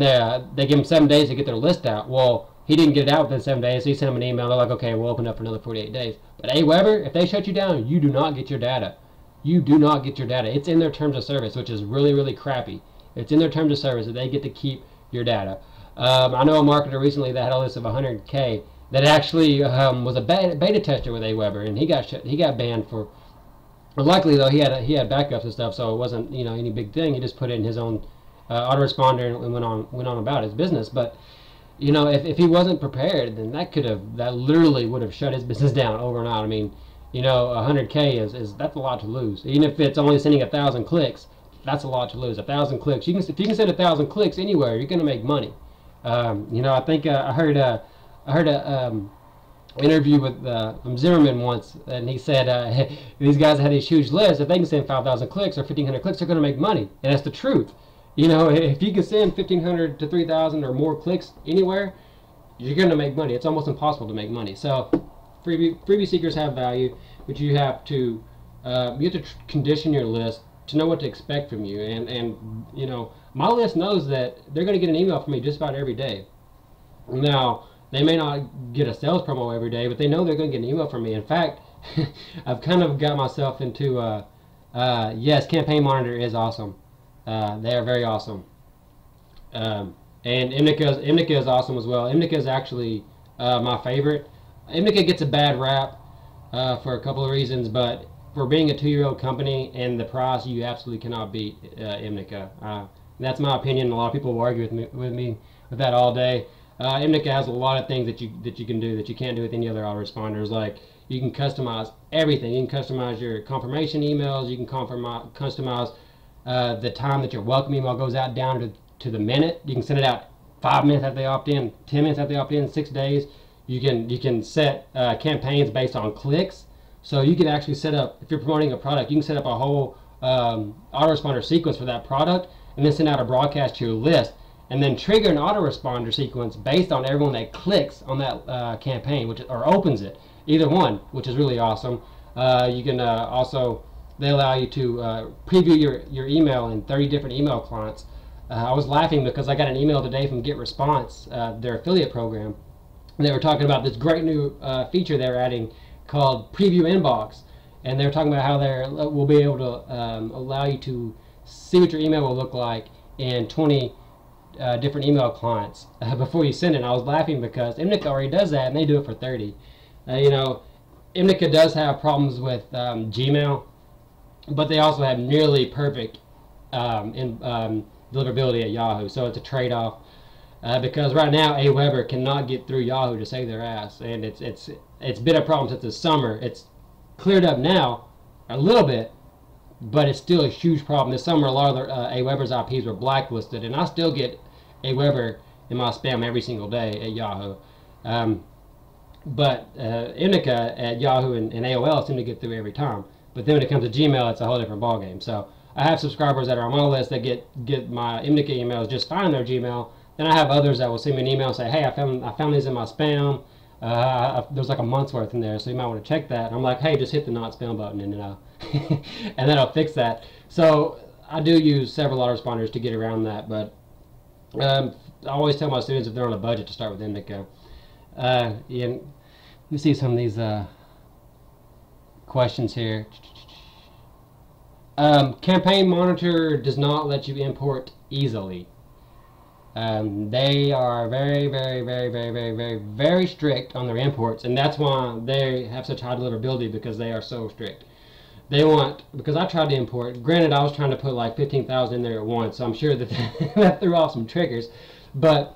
S2: they give them 7 days to get their list out. Well, he didn't get it out within 7 days, so he sent them an email. They're like, okay, we'll open up for another 48 days. But AWeber, if they shut you down, you do not get your data. You do not get your data. It's in their terms of service, which is really, really crappy. It's in their terms of service that they get to keep your data. I know a marketer recently that had a list of 100K, that actually was a beta tester with AWeber, and he got banned for. Well, luckily though, he had backups and stuff, so it wasn't any big thing. He just put it in his own autoresponder and went on about his business. But if he wasn't prepared, then that literally would have shut his business down overnight. I mean, 100K that's a lot to lose. Even if it's only sending 1,000 clicks, that's a lot to lose. 1,000 clicks. If you can send 1,000 clicks anywhere, you're going to make money. I think I heard a interview with from Zimmerman once, and he said these guys had these huge lists. If they can send 5,000 clicks or 1,500 clicks, they're going to make money, and that's the truth. If you can send 1,500 to 3,000 or more clicks anywhere, you're going to make money. It's almost impossible to make money. So freebie seekers have value, but you have to condition your list to know what to expect from you. And my list knows that they're going to get an email from me just about every day. Now, they may not get a sales promo every day, but they know they're going to get an email from me. In fact, I've kind of got myself into yes, Campaign Monitor is awesome. They are very awesome. And Imnica is awesome as well. Imnica is actually my favorite. Imnica gets a bad rap for a couple of reasons, but for being a 2-year-old company and the price, you absolutely cannot beat Imnica. That's my opinion. A lot of people will argue with me with that all day. Imnica has a lot of things that you can do that you can't do with any other autoresponders. Like, you can customize everything. You can customize your confirmation emails. You can customize the time that your welcome email goes out down to the minute. You can send it out 5 minutes after they opt in, 10 minutes after they opt in, 6 days. You can set campaigns based on clicks. So you can actually set up, if you're promoting a product, you can set up a whole autoresponder sequence for that product, and then send out a broadcast to your list, and then trigger an autoresponder sequence based on everyone that clicks on that campaign, or opens it, either one, which is really awesome. You can also, they allow you to preview your email in 30 different email clients. I was laughing because I got an email today from GetResponse, their affiliate program, and they were talking about this great new feature they're adding called Preview Inbox, and they're talking about how they will be able to allow you to see what your email will look like in 20 different email clients before you send it. And I was laughing because Imnica already does that, and they do it for 30. Imnica does have problems with Gmail, but they also have nearly perfect deliverability at Yahoo, so it's a trade-off. Because right now AWeber cannot get through Yahoo to save their ass, and it's been a problem since the summer. It's cleared up now a little bit, but it's still a huge problem. This summer, a lot of AWeber's IPs were blacklisted, and I still get AWeber in my spam every single day at Yahoo. But Imnica at Yahoo and AOL seem to get through every time. But then when it comes to Gmail, it's a whole different ballgame. So I have subscribers that are on my list that get my Imnica emails just fine in their Gmail. Then I have others that will send me an email and say, hey, I found these in my spam. There's like a month's worth in there, so you might want to check that. And I'm like, hey, just hit the not spam button, and then I'll fix that. So I do use several autoresponders to get around that, but I always tell my students if they're on a budget to start with Imnica. Let me see some of these questions here. Campaign Monitor does not let you import easily. They are very, very, very, very, very, very, very strict on their imports, and that's why they have such high deliverability, because they are so strict. They want, because I tried to import, granted I was trying to put like 15,000 in there at once, so I'm sure that that threw off some triggers, but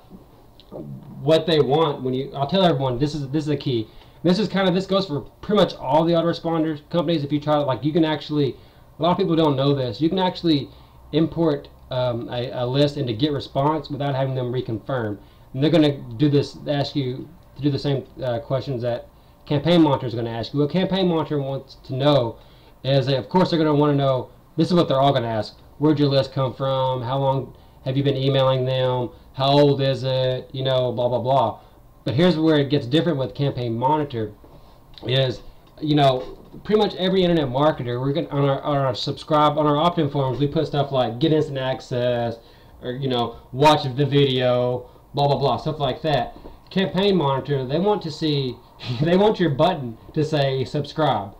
S2: what they want, I'll tell everyone, this is a key. This goes for pretty much all the autoresponder companies. If you try, like, you can actually, a lot of people don't know this, you can actually import a list into GetResponse without having them reconfirm. And they're going to do this, ask you to do the same questions that Campaign Monitor is going to ask you. What Campaign Monitor wants to know is that, of course, they're going to want to know, this is what they're all going to ask: where'd your list come from? How long have you been emailing them? How old is it? Blah, blah, blah. But here's where it gets different with Campaign Monitor is, pretty much every internet marketer, we're going on our opt-in forums, we put stuff like get instant access, or watch the video, blah blah blah, stuff like that. Campaign Monitor, they want to see, they want your button to say subscribe.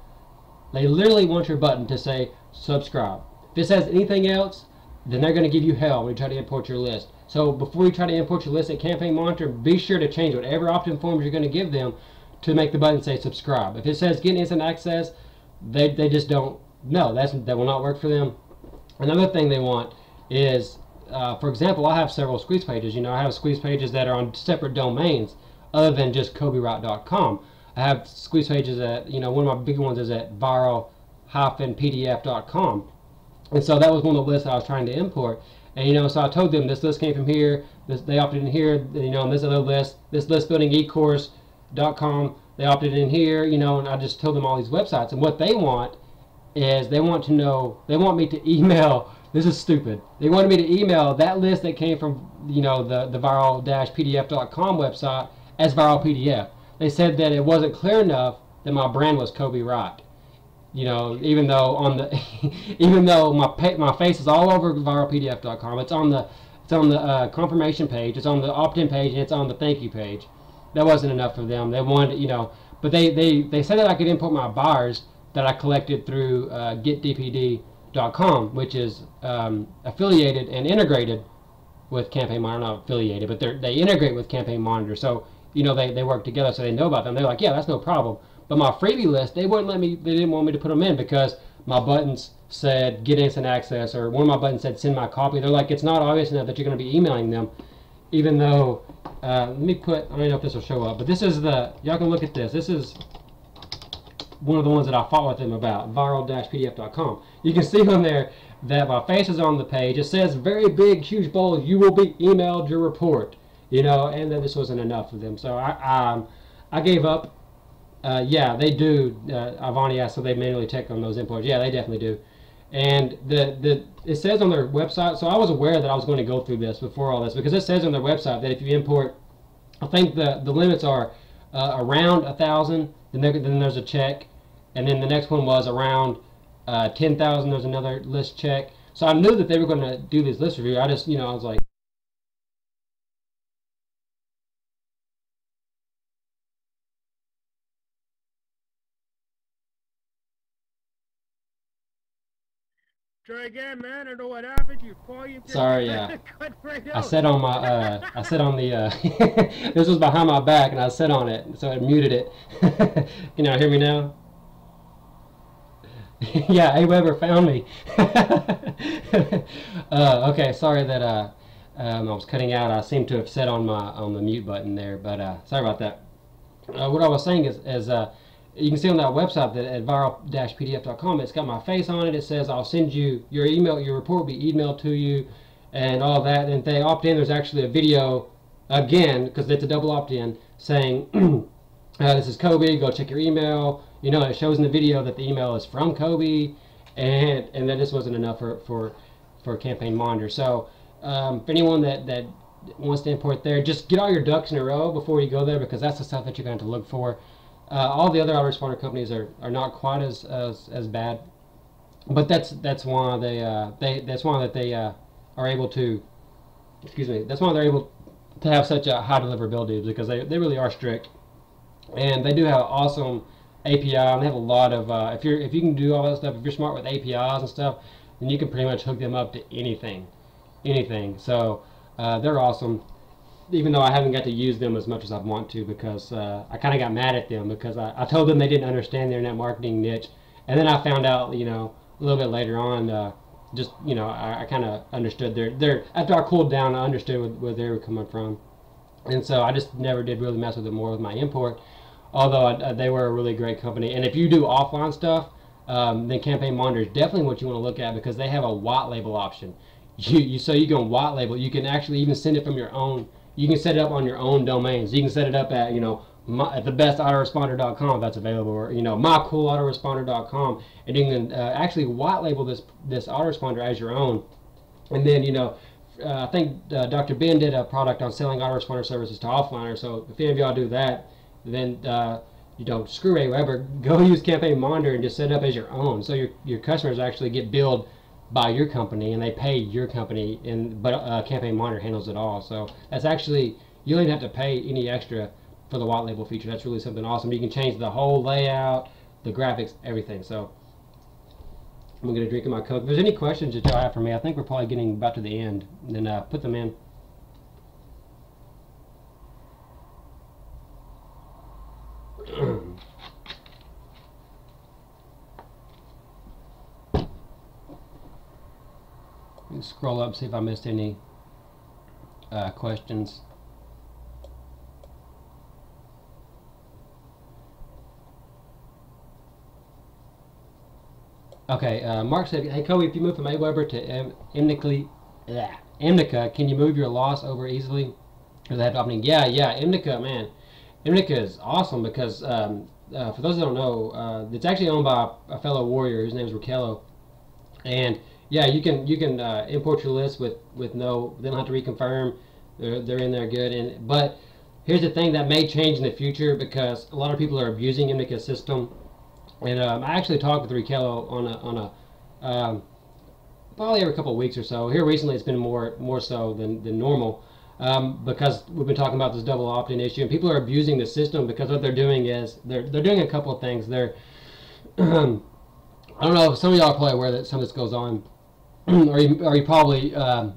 S2: They literally want your button to say subscribe. If it says anything else, then they're going to give you hell when you try to import your list. So before you try to import your list at Campaign Monitor, be sure to change whatever opt-in forms you're going to give them to make the button say subscribe. If it says get instant access, they just don't, no, that will not work for them. Another thing they want is, for example, I have several squeeze pages. You know, I have squeeze pages that are on separate domains other than just KobeWright.com. I have squeeze pages at, you know, one of my big ones is at viral-pdf.com. And so that was one of the lists I was trying to import. And, you know, so I told them this list came from here, they opted in here, you know, and this other list, this listbuildingecourse.com, they opted in here, you know, and I just told them all these websites. And what they want is they want to know, they want me to email, this is stupid, they wanted me to email that list that came from, you know, the viral-pdf.com website as viral PDF. They said that it wasn't clear enough that my brand was Kobe Wright. You know, even though on the even though my face is all over viralpdf.com, it's on the confirmation page, it's on the opt-in page, and it's on the thank you page. That wasn't enough for them. They wanted, you know, but they said that I could import my bars that I collected through getdpd.com, which is affiliated and integrated with Campaign Monitor. Not affiliated, but they integrate with Campaign Monitor. So, you know, they work together, so they know about them. They're like, yeah, that's no problem. But my freebie list, they wouldn't let me, they didn't want me to put them in because my buttons said get instant access, or one of my buttons said send my copy. They're like, it's not obvious enough that you're going to be emailing them, even though, let me put, I don't know if this will show up, but this is the, y'all can look at this. This is one of the ones that I fought with them about, viral-pdf.com. You can see on there that my face is on the page. It says very big, huge bold, you will be emailed your report, you know, and then this wasn't enough for them. So I gave up. Yeah, they do. Ivani asked, so they manually check on those imports. Yeah, they definitely do. And it says on their website, so I was aware that I was going to go through this before all this, because it says on their website that if you import, I think the limits are around 1,000, then there's a check, and then the next one was around 10,000, there's another list check. So I knew that they were going to do this list review. I just, you know, I was like,
S1: Try again, man. I don't know what happened. Your volume just
S2: sorry,
S1: cut right out.
S2: I said on my, I said on the, this was behind my back, and I said on it, so it muted it. Can y'all hear me now? Yeah, AWeber found me. Okay, sorry that I was cutting out. I seem to have said on the mute button there, but sorry about that. What I was saying is you can see on that website that at viral-pdf.com, it's got my face on it. It says I'll send you your email, your report will be emailed to you, and all that. And if they opt in, there's actually a video again, because it's a double opt-in, saying this is Kobe, go check your email. You know, it shows in the video that the email is from Kobe, and that this wasn't enough for Campaign Monitor. So for anyone that wants to import there, just get all your ducks in a row before you go there, because that's the stuff that you're going to look for. All the other autoresponder companies are not quite as bad, but that's why they are able to, excuse me, that's why they're able to have such a high deliverability, because they really are strict, and they do have an awesome API, and they have a lot of if you can do all that stuff, if you're smart with APIs and stuff, then you can pretty much hook them up to anything. So they're awesome. Even though I haven't got to use them as much as I want to, because I kind of got mad at them because I told them they didn't understand the internet marketing niche, and then I found out, you know, a little bit later on, just, you know, I kind of understood their after I cooled down, I understood where they were coming from, and so I just never did really mess with it more with my import, although they were a really great company. And if you do offline stuff, then Campaign Monitor is definitely what you want to look at, because they have a white label option. So you can white label, you can actually even send it from your own. You can set it up on your own domains. You can set it up at, you know, at thebestautoresponder.com if that's available, or, you know, mycoolautoresponder.com, and you can actually white label this autoresponder as your own. And then, you know, I think Dr. Ben did a product on selling autoresponder services to offliners. So if any of y'all do that, then you know, screw AWeber, go use Campaign Monitor and just set it up as your own. So your customers actually get billed by your company, and they pay your company, but Campaign Monitor handles it all. So that's actually, you don't even have to pay any extra for the white label feature. That's really something awesome. You can change the whole layout, the graphics, everything. So I'm going to drink my Coke. If there's any questions that y'all have for me, I think we're probably getting about to the end. Then put them in. scroll up, see if I missed any questions. Okay, Mark said, hey Kobe, if you move from Aweber to Imnica, can you move your loss over easily? Or that opening? Yeah, Imnica, man. Imnica is awesome because, for those that don't know, it's actually owned by a fellow warrior whose name is Raquello. And yeah, you can import your list with no, they don't have to reconfirm. They're in there good. But here's the thing that may change in the future because a lot of people are abusing Imnica's system. And I actually talked with Raquello on a probably every couple of weeks or so. Here recently, it's been more so than normal because we've been talking about this double opt-in issue, and people are abusing the system because what they're doing is they're doing a couple of things. They're I don't know if some of y'all are probably aware that some of this goes on, or you probably thought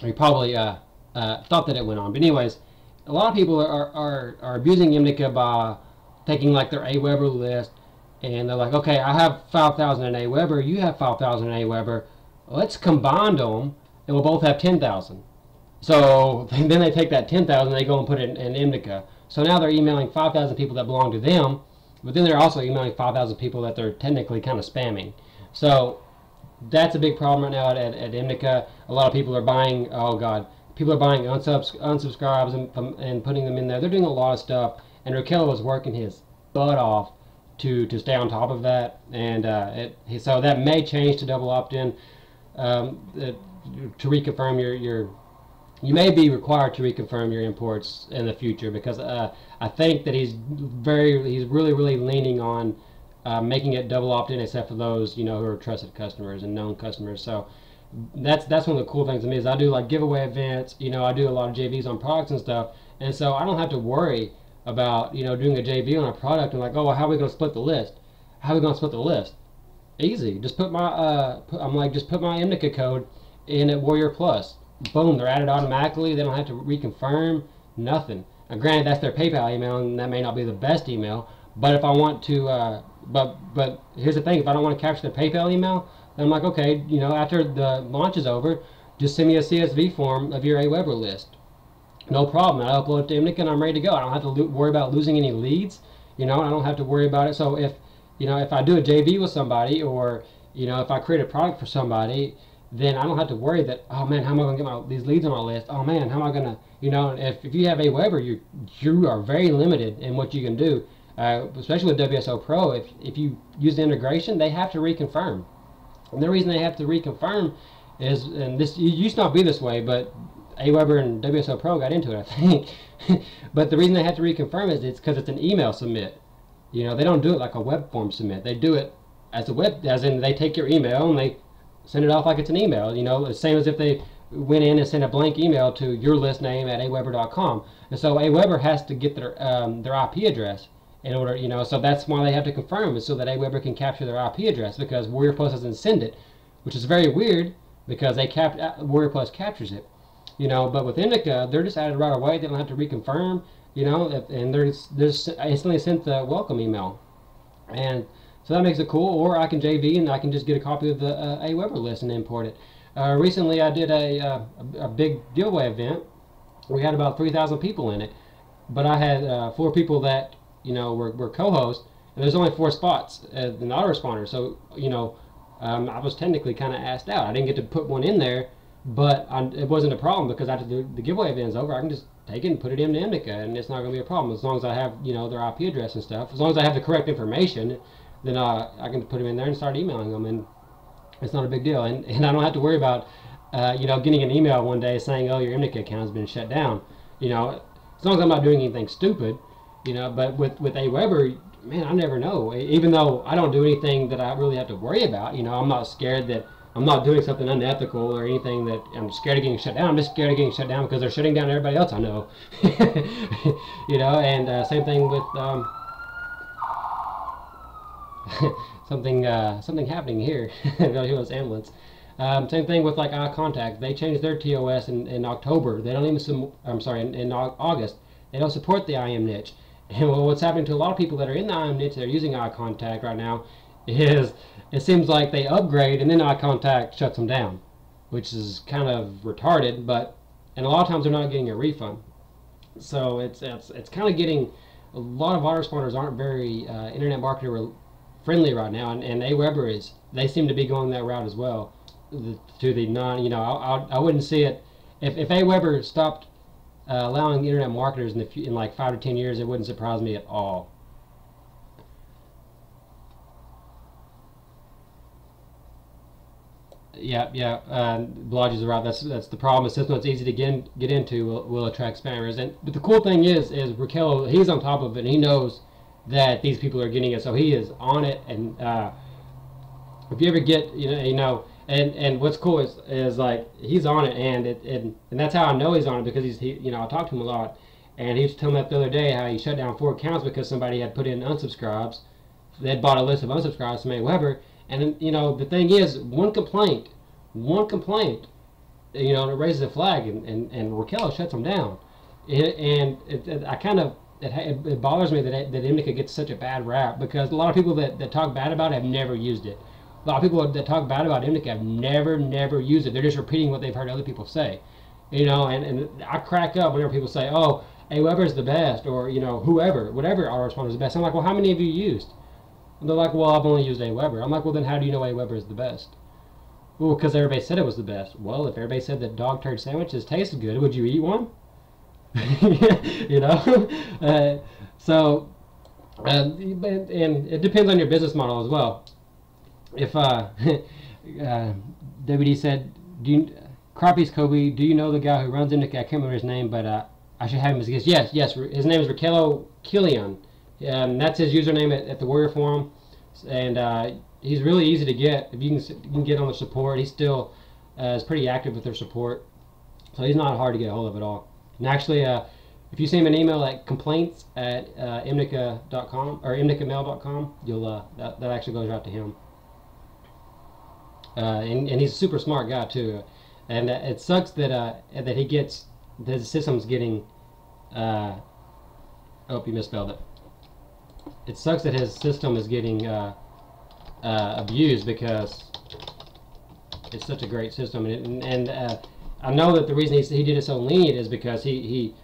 S2: that it went on. But anyways, a lot of people are abusing Imnica by taking like their Aweber list, and they're like, okay, I have 5,000 in Aweber, you have 5,000 in Aweber, let's combine them, and we'll both have 10,000. So then they take that 10,000 and they go and put it in Imnica. So now they're emailing 5,000 people that belong to them, but then they're also emailing 5,000 people that they're technically kind of spamming. So that's a big problem right now at Imnica. A lot of people are buying, oh god, people are buying unsubscribes and putting them in there. They're doing a lot of stuff. And Raquello was working his butt off to stay on top of that, and so that may change to double opt-in to reconfirm you may be required to reconfirm your imports in the future because I think that he's really leaning on making it double opt-in except for those who are trusted customers and known customers. So that's one of the cool things to me is I do like giveaway events. I do a lot of JVs on products and stuff, and so I don't have to worry about doing a JV on a product and like, oh, well, how are we going to split the list? How are we going to split the list? Easy. Just put my just put my Imnica code in at Warrior Plus. Boom, they're added automatically. They don't have to reconfirm nothing. Now, granted, that's their PayPal email, and that may not be the best email. But if I want to, but here's the thing: if I don't want to capture their PayPal email, then I'm like, okay, after the launch is over, just send me a CSV form of your Aweber list. No problem. I upload it to Imnica and I'm ready to go. I don't have to worry about losing any leads. I don't have to worry about it. So if I do a JV with somebody, or if I create a product for somebody, then I don't have to worry that, oh man, how am I going to get these leads on my list? Oh man, how am I going to if you have Aweber, you are very limited in what you can do, especially with WSO Pro. If you use the integration, they have to reconfirm, and the reason they have to reconfirm is, and this it used to not be this way, but Aweber and WSO Pro got into it, I think. But the reason they have to reconfirm is it's because it's an email submit. They don't do it like a web form submit. They do it as in they take your email and they send it off like it's an email. The same as if they went in and sent a blank email to your list name at aweber.com. And so Aweber has to get their IP address in order, so that's why they have to confirm, is so that Aweber can capture their IP address, because Warrior Plus doesn't send it, which is very weird because Warrior Plus captures it. But with Imnica, they're just added right away. They don't have to reconfirm, and they're just instantly sent the welcome email. And so that makes it cool. Or I can JV and I can just get a copy of the Aweber list and import it. Recently I did a big giveaway event. We had about 3,000 people in it. But I had 4 people that, were co-hosts, and there's only 4 spots in the autoresponder. So, I was technically kind of asked out. I didn't get to put one in there. But it wasn't a problem because after the giveaway event's over, I can just take it and put it into Imnica, and it's not going to be a problem as long as I have their IP address and stuff. As long as I have the correct information, then I can put them in there and start emailing them, and it's not a big deal. And I don't have to worry about getting an email one day saying, oh, your Imnica account has been shut down. As long as I'm not doing anything stupid, But with Aweber, man, I never know. Even though I don't do anything that I really have to worry about, I'm not scared that I'm not doing something unethical or anything that I'm scared of getting shut down. I'm just scared of getting shut down because they're shutting down everybody else I know. And same thing with something happening here. Here was ambulance. Same thing with like Eye Contact. They changed their TOS in October. They don't even in August. They don't support the IM niche. And what's happening to a lot of people that are in the IM niche, they're using Eye Contact right now, is it seems like they upgrade and then eye contact shuts them down, which is kind of retarded. But and a lot of times they're not getting a refund. So it's kind of getting a lot of autoresponders aren't very internet marketer friendly right now, and AWeber is. They seem to be going that route as well. To the non, I wouldn't see it if AWeber stopped allowing internet marketers in like 5 to 10 years. It wouldn't surprise me at all. Yeah. Blodge's right. That's the problem. A system that's easy to get into will attract spammers. But the cool thing is Raquel, he's on top of it, and he knows that these people are getting it, so he is on it. And if you ever get, and what's cool is like he's on it, and that's how I know he's on it, because I talked to him a lot, and he was telling me that the other day how he shut down 4 accounts because somebody had put in unsubscribes. They had bought a list of unsubscribes from AWeber. And the thing is, one complaint, it raises a flag, and Raquel shuts them down. It bothers me that Imnica gets such a bad rap, because a lot of people that talk bad about it have never used it. A lot of people that talk bad about Imnica have never used it. They're just repeating what they've heard other people say. And I crack up whenever people say, "Oh, AWeber's the best," or whatever autoresponder is the best. I'm like, well, how many have you used? And they're like, well, I've only used AWeber. I'm like, well, then how do you know AWeber is the best? Well, because everybody said it was the best. Well, if everybody said that dog turd sandwiches tasted good, would you eat one? And it depends on your business model as well. If WD said, Crappies Kobe, do you know the guy who runs Indica? I can't remember his name, but I should have him as a guest. Yes, his name is Raquel Killian. That's his username at the Warrior Forum, and he's really easy to get. If you can get on the support, he still is pretty active with their support, so he's not hard to get a hold of at all. And actually, if you send him an email at complaints@imnica.com or imnicamail.com, you'll that actually goes right to him. And he's a super smart guy too, and it sucks that he gets the system's getting. Oh, you misspelled it. It sucks that his system is getting abused, because it's such a great system, and I know that the reason he did it so lenient is because he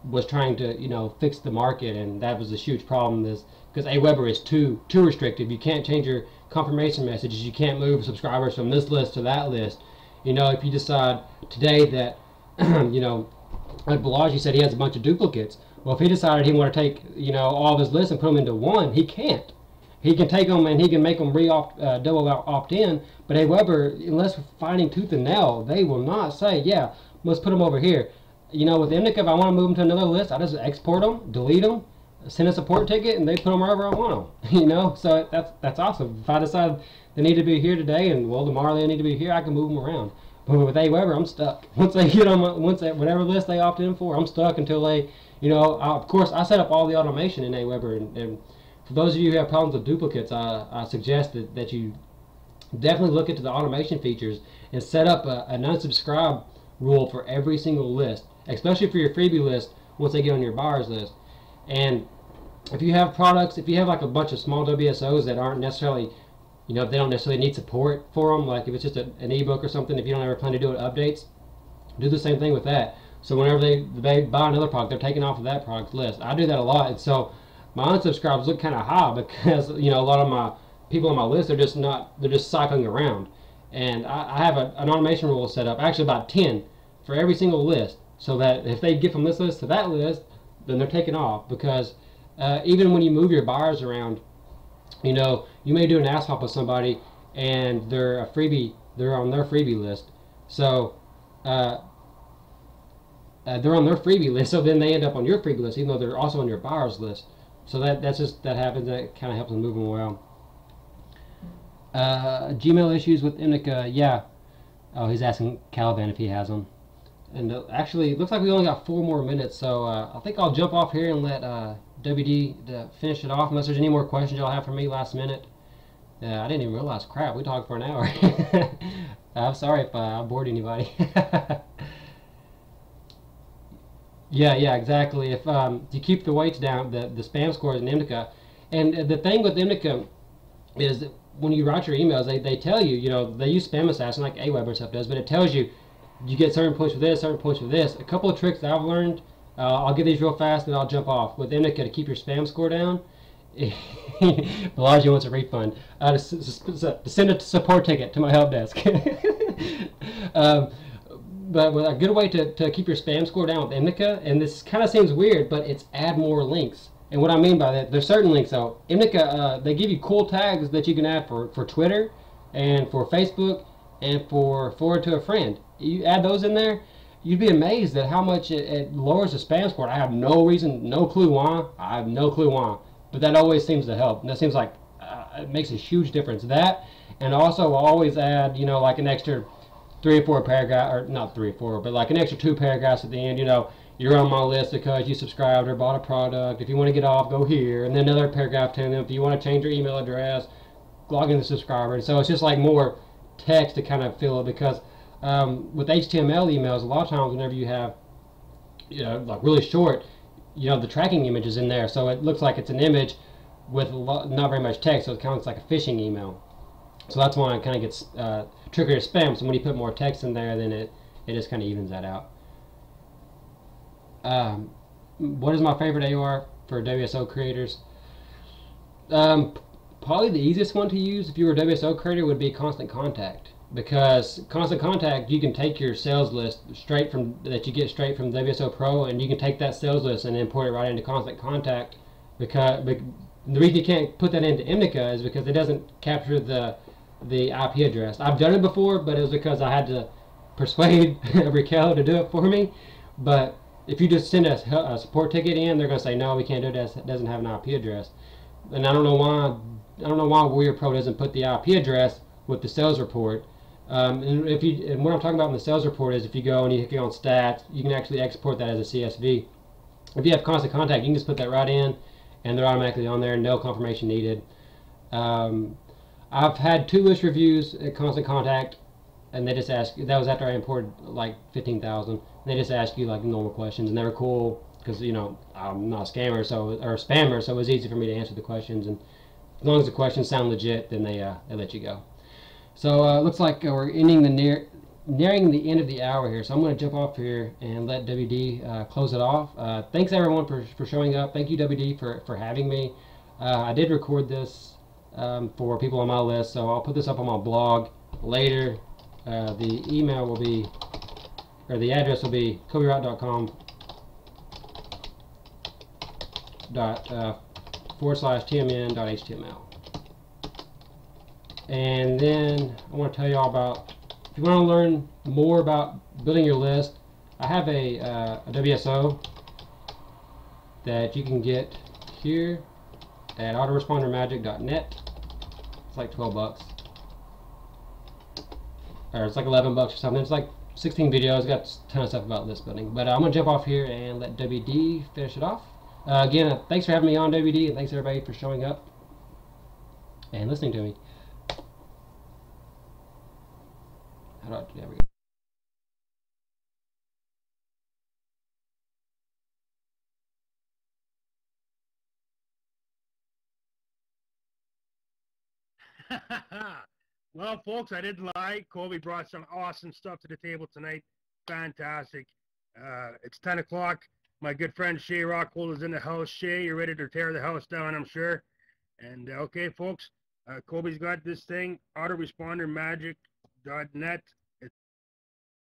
S2: was trying to fix the market, and that was a huge problem. Is because AWeber is too restrictive. You can't change your confirmation messages. You can't move subscribers from this list to that list. If you decide today that like Balaji said, he has a bunch of duplicates. Well, if he decided he wanted to take all of his lists and put them into one, he can't. He can take them and he can make them double opt in. But AWeber, unless we're fighting tooth and nail, they will not say, yeah, let's put them over here. With Imnica, if I want to move them to another list, I just export them, delete them, send a support ticket, and they put them wherever I want them. So that's awesome. If I decide they need to be here today, and tomorrow they need to be here, I can move them around. But with AWeber, I'm stuck. Once they get on whatever list they opt in for, I'm stuck until they. Of course, I set up all the automation in AWeber, and for those of you who have problems with duplicates, I suggest that you definitely look into the automation features and set up an unsubscribe rule for every single list, especially for your freebie list once they get on your buyers list. And if you have products, if you have like a bunch of small WSOs that aren't necessarily, they don't necessarily need support for them, like if it's just an ebook or something, if you don't ever plan to do updates, do the same thing with that. So whenever they buy another product, they're taken off of that product list. I do that a lot, and so my unsubscribes look kind of high because a lot of my people on my list are just cycling around. And I have an automation rule set up, actually about 10 for every single list, so that if they get from this list to that list, then they're taken off. Because even when you move your buyers around, you may do an ass swap with somebody and they're on their freebie list. So they're on their freebie list, so then they end up on your freebie list, even though they're also on your buyer's list. So that happens. That kind of helps them move them well. Gmail issues with Imnica, yeah. Oh, he's asking Caliban if he has them. And actually, it looks like we only got 4 more minutes, so I think I'll jump off here and let WD finish it off, unless there's any more questions y'all have for me last minute. I didn't even realize, crap, we talked for an hour. I'm sorry if I bored anybody. Yeah, exactly. If you keep the weights down, the spam scores in Imnica, and the thing with Imnica is when you write your emails, they tell you, you know, they use Spam Assassin like Aweber and stuff does, but it tells you you get certain points for this, certain points for this. A couple of tricks that I've learned, I'll give these real fast and I'll jump off. With Indica to keep your spam score down, Bellagio wants a refund. To send a support ticket to my help desk. um, but a good way to keep your spam score down with Indica, and this kind of seems weird, but it's add more links. And what I mean by that, there's certain links though. Indica, they give you cool tags that you can add for Twitter and for Facebook and for forward to a friend. You add those in there, you'd be amazed at how much it lowers the spam score. I have no reason, no clue why. I have no clue why. But that always seems to help. And that seems like it makes a huge difference. That, and also I'll always add, you know, like an extra 3 or 4 paragraph, or not 3 or 4, but like an extra 2 paragraphs at the end. You know, you're on my list because you subscribed or bought a product. If you want to get off, go here. And then another paragraph telling them if you want to change your email address, log in the subscriber. And so it's just like more text to kind of fill it, because with HTML emails, a lot of times whenever you have, you know, like really short, you know, the tracking image is in there, so it looks like it's an image with not very much text, so it kind of looks like a phishing email. So that's why it kind of gets triggered as spam. So when you put more text in there, then it just kind of evens that out. What is my favorite AOR for WSO creators? Probably the easiest one to use if you were a WSO creator would be Constant Contact, because Constant Contact, you can take your sales list straight from that you get straight from WSO Pro, and you can take that sales list and import it right into Constant Contact. Because the reason you can't put that into Indica is because it doesn't capture the IP address. I've done it before, but it was because I had to persuade Raquel to do it for me. But if you just send a support ticket in, they're going to say no, we can't do it. It doesn't have an IP address. And I don't know why. I don't know why Warrior Pro doesn't put the IP address with the sales report. And what I'm talking about in the sales report is if you go and you click on stats, you can actually export that as a CSV. If you have Constant Contact, you can just put that right in, and they're automatically on there, no confirmation needed. I've had 2 list reviews at Constant Contact, and they just ask. That was after I imported like 15,000. They just ask you like normal questions, and they were cool because, you know, I'm not a scammer or a spammer, so it was easy for me to answer the questions. And as long as the questions sound legit, then they let you go. So looks like we're nearing the end of the hour here, so I'm going to jump off here and let WD close it off. Thanks everyone for showing up. Thank you, WD, for having me. I did record this for people on my list, so I'll put this up on my blog later. The email will be, or the address will be koberock.com /tmn.html. And then I want to tell you all about, if you want to learn more about building your list, I have a WSO that you can get here at autorespondermagic.net. It's like 12 bucks. Or it's like 11 bucks or something. It's like 16 videos, got a ton of stuff about list building. But I'm going to jump off here and let WD finish it off. Again, thanks for having me on, WD, and thanks everybody for showing up and listening to me. There we go.
S1: Well, folks, I didn't lie. Kobe brought some awesome stuff to the table tonight. Fantastic. It's 10 o'clock. My good friend Shay Rockwool is in the house. Shay, you're ready to tear the house down, I'm sure. And okay, folks, Kobe's got this thing, autorespondermagic.net.